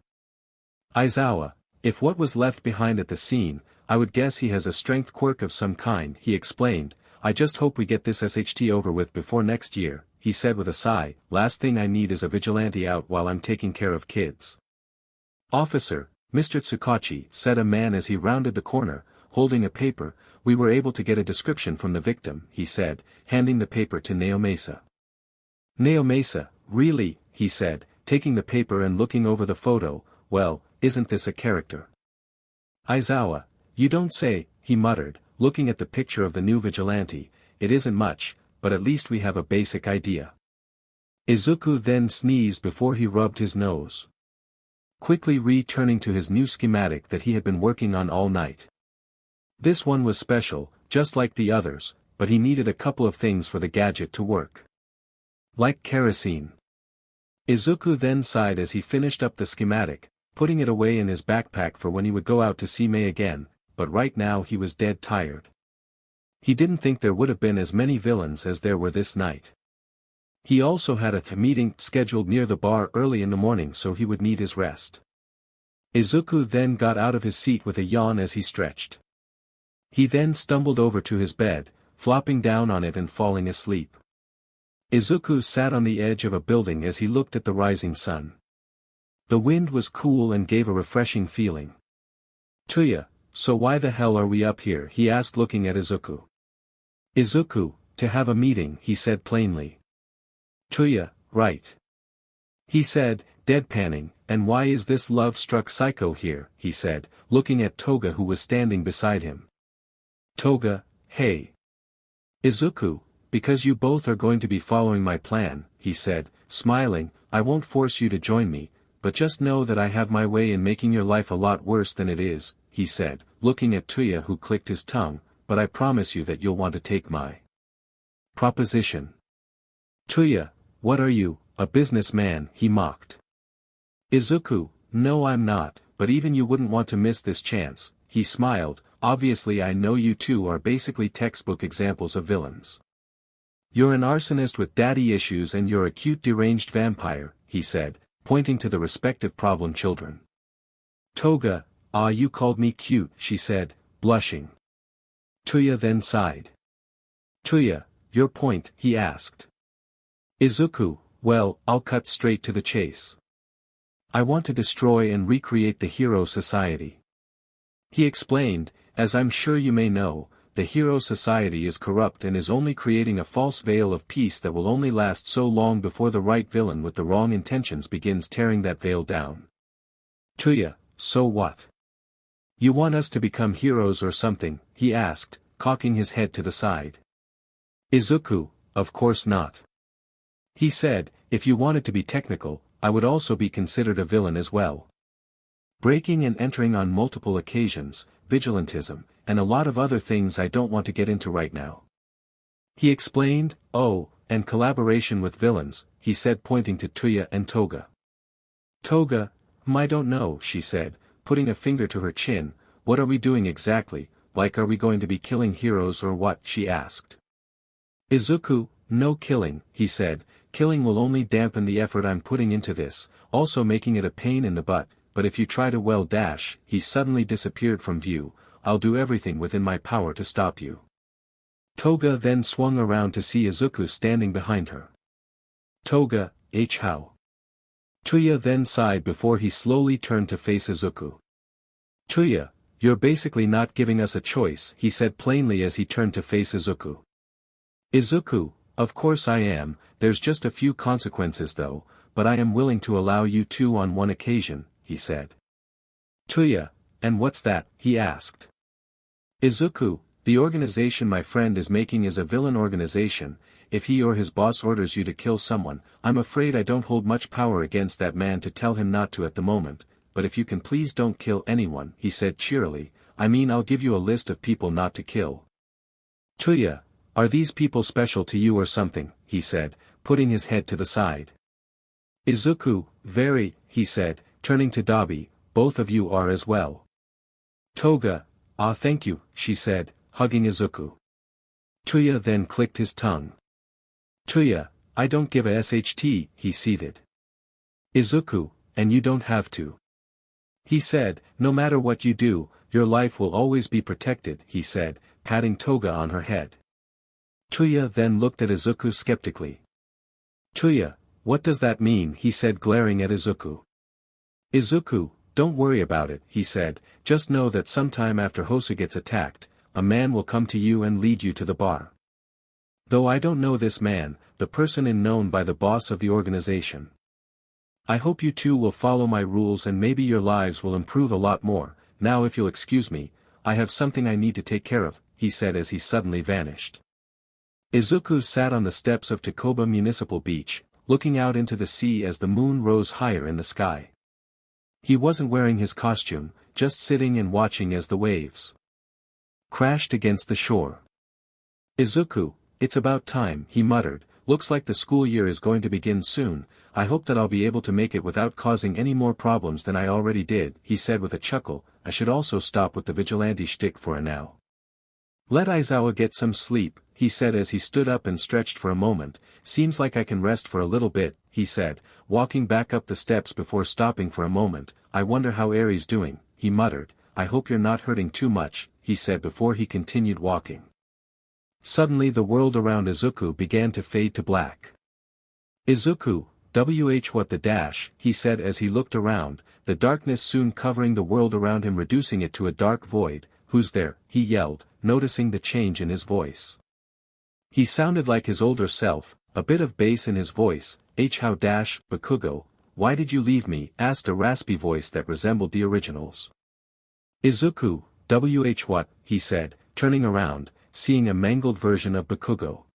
Aizawa, if what was left behind at the scene, I would guess he has a strength quirk of some kind, he explained, I just hope we get this SHT over with before next year, he said with a sigh, last thing I need is a vigilante out while I'm taking care of kids. Officer, Mr. Tsukachi, said a man as he rounded the corner, holding a paper. We were able to get a description from the victim, he said, handing the paper to Naomasa. Naomasa, really, he said, taking the paper and looking over the photo. Well, isn't this a character? Aizawa, you don't say, he muttered, looking at the picture of the new vigilante. It isn't much, but at least we have a basic idea. Izuku then sneezed before he rubbed his nose. Quickly returning to his new schematic that he had been working on all night. This one was special, just like the others, but he needed a couple of things for the gadget to work. Like kerosene. Izuku then sighed as he finished up the schematic, putting it away in his backpack for when he would go out to see Mei again, but right now he was dead tired. He didn't think there would have been as many villains as there were this night. He also had a meeting scheduled near the bar early in the morning, so he would need his rest. Izuku then got out of his seat with a yawn as he stretched. He then stumbled over to his bed, flopping down on it and falling asleep. Izuku sat on the edge of a building as he looked at the rising sun. The wind was cool and gave a refreshing feeling. Tuya, so why the hell are we up here? He asked, looking at Izuku. Izuku, to have a meeting, he said plainly. Tuya, right. He said, deadpanning. And why is this love-struck psycho here? He said, looking at Toga, who was standing beside him. Toga, hey. Izuku, because you both are going to be following my plan, he said, smiling. I won't force you to join me, but just know that I have my way in making your life a lot worse than it is, he said, looking at Tuya, who clicked his tongue, but I promise you that you'll want to take my proposition. Tuya, what are you, a businessman? He mocked. Izuku, no I'm not, but even you wouldn't want to miss this chance, he smiled. Obviously I know you two are basically textbook examples of villains. You're an arsonist with daddy issues and you're a cute deranged vampire, he said, pointing to the respective problem children. Toga, you called me cute, she said, blushing. Tuya then sighed. Tuya, your point, he asked. Izuku, well, I'll cut straight to the chase. I want to destroy and recreate the hero society. He explained, as I'm sure you may know, the hero society is corrupt and is only creating a false veil of peace that will only last so long before the right villain with the wrong intentions begins tearing that veil down. Tuya, so what? You want us to become heroes or something? He asked, cocking his head to the side. Izuku, of course not. He said, if you wanted to be technical, I would also be considered a villain as well. Breaking and entering on multiple occasions, vigilantism, and a lot of other things I don't want to get into right now. He explained, and collaboration with villains, he said, pointing to Tuya and Toga. Toga, I don't know, she said, putting a finger to her chin. What are we doing exactly? Like, are we going to be killing heroes or what? She asked. Izuku, no killing, he said. Killing will only dampen the effort I'm putting into this, also making it a pain in the butt, but if you try to he suddenly disappeared from view. I'll do everything within my power to stop you. Toga then swung around to see Izuku standing behind her. Toga, how? Tuya then sighed before he slowly turned to face Izuku. Tuya, you're basically not giving us a choice, he said plainly as he turned to face Izuku. Izuku, of course I am, there's just a few consequences though, but I am willing to allow you two on one occasion, he said. Tuya, and what's that? He asked. Izuku, the organization my friend is making is a villain organization. If he or his boss orders you to kill someone, I'm afraid I don't hold much power against that man to tell him not to at the moment, but if you can please don't kill anyone, he said cheerily. I mean, I'll give you a list of people not to kill. Tuya, are these people special to you or something? He said, putting his head to the side. Izuku, very, he said, turning to Dabi, both of you are as well. Toga, thank you, she said, hugging Izuku. Tuya then clicked his tongue. Tuya, I don't give a SHT, he seethed. Izuku, and you don't have to. He said, no matter what you do, your life will always be protected, he said, patting Toga on her head. Tuya then looked at Izuku skeptically. Tuya, what does that mean? He said, glaring at Izuku. Izuku, Don't worry about it, he said, just know that sometime after Hosa gets attacked, a man will come to you and lead you to the bar. Though I don't know this man, the person known by the boss of the organization. I hope you two will follow my rules and maybe your lives will improve a lot more. Now if you'll excuse me, I have something I need to take care of, he said as he suddenly vanished. Izuku sat on the steps of Toga Municipal Beach, looking out into the sea as the moon rose higher in the sky. He wasn't wearing his costume, just sitting and watching as the waves crashed against the shore. Izuku, it's about time, he muttered, looks like the school year is going to begin soon. I hope that I'll be able to make it without causing any more problems than I already did, he said with a chuckle. I should also stop with the vigilante shtick for a now. Let Aizawa get some sleep, he said as he stood up and stretched for a moment. Seems like I can rest for a little bit, he said, walking back up the steps before stopping for a moment. I wonder how Eri's doing, he muttered. I hope you're not hurting too much, he said before he continued walking. Suddenly the world around Izuku began to fade to black. Izuku, what the dash, he said as he looked around, the darkness soon covering the world around him, reducing it to a dark void. Who's there? He yelled, noticing the change in his voice. He sounded like his older self, a bit of bass in his voice. How dash, Bakugo, why did you leave me? Asked a raspy voice that resembled the originals. Izuku, what, he said, turning around, seeing a mangled version of Bakugo.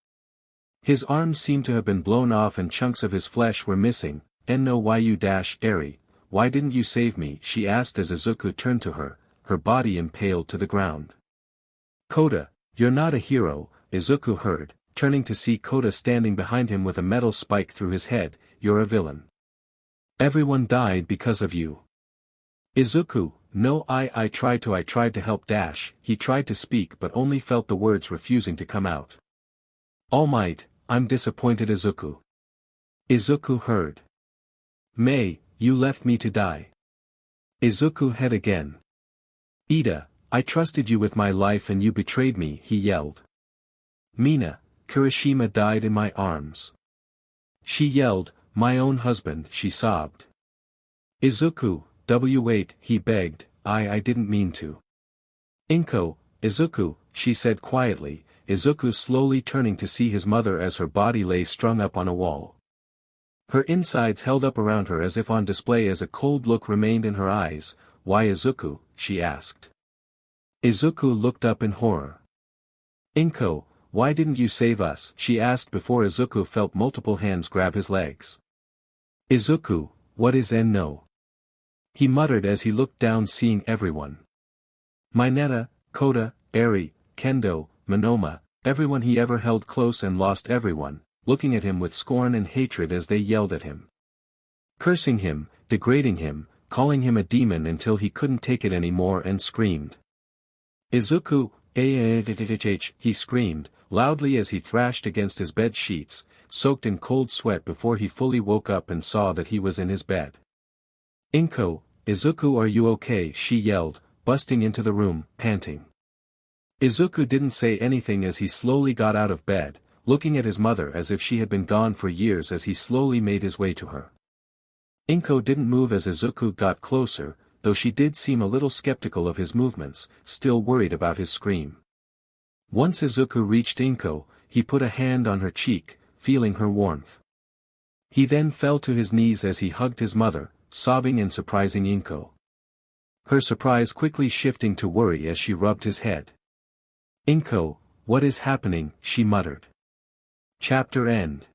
His arms seemed to have been blown off and chunks of his flesh were missing. Eri, why didn't you save me? She asked as Izuku turned to her, her body impaled to the ground. Koda, you're not a hero, Izuku heard, turning to see Koda standing behind him with a metal spike through his head. You're a villain. Everyone died because of you. Izuku, no, I tried to help Dash. He tried to speak but only felt the words refusing to come out. All Might, I'm disappointed, Izuku. Izuku heard. May, you left me to die. Izuku head again. Ida, I trusted you with my life and you betrayed me, he yelled. Mina, Kirishima died in my arms. She yelled, my own husband, she sobbed. Izuku, wait, he begged, I didn't mean to. Izuku, she said quietly, Izuku slowly turning to see his mother as her body lay strung up on a wall. Her insides held up around her as if on display as a cold look remained in her eyes. Why Izuku? She asked. Izuku looked up in horror. Why didn't you save us? She asked before Izuku felt multiple hands grab his legs. Izuku, what is no? He muttered as he looked down seeing everyone. Mineta, Koda, Eri, Kendo, Monoma, everyone he ever held close and lost everyone, looking at him with scorn and hatred as they yelled at him. Cursing him, degrading him, calling him a demon until he couldn't take it anymore and screamed. Izuku, he screamed, loudly as he thrashed against his bed sheets, soaked in cold sweat before he fully woke up and saw that he was in his bed. Izuku, are you okay? She yelled, busting into the room, panting. Izuku didn't say anything as he slowly got out of bed, looking at his mother as if she had been gone for years as he slowly made his way to her. Didn't move as Izuku got closer, though she did seem a little skeptical of his movements, still worried about his scream. Once Izuku reached Inko, he put a hand on her cheek, feeling her warmth. He then fell to his knees as he hugged his mother, sobbing and surprising Inko. Her surprise quickly shifting to worry as she rubbed his head. What is happening? She muttered. Chapter end.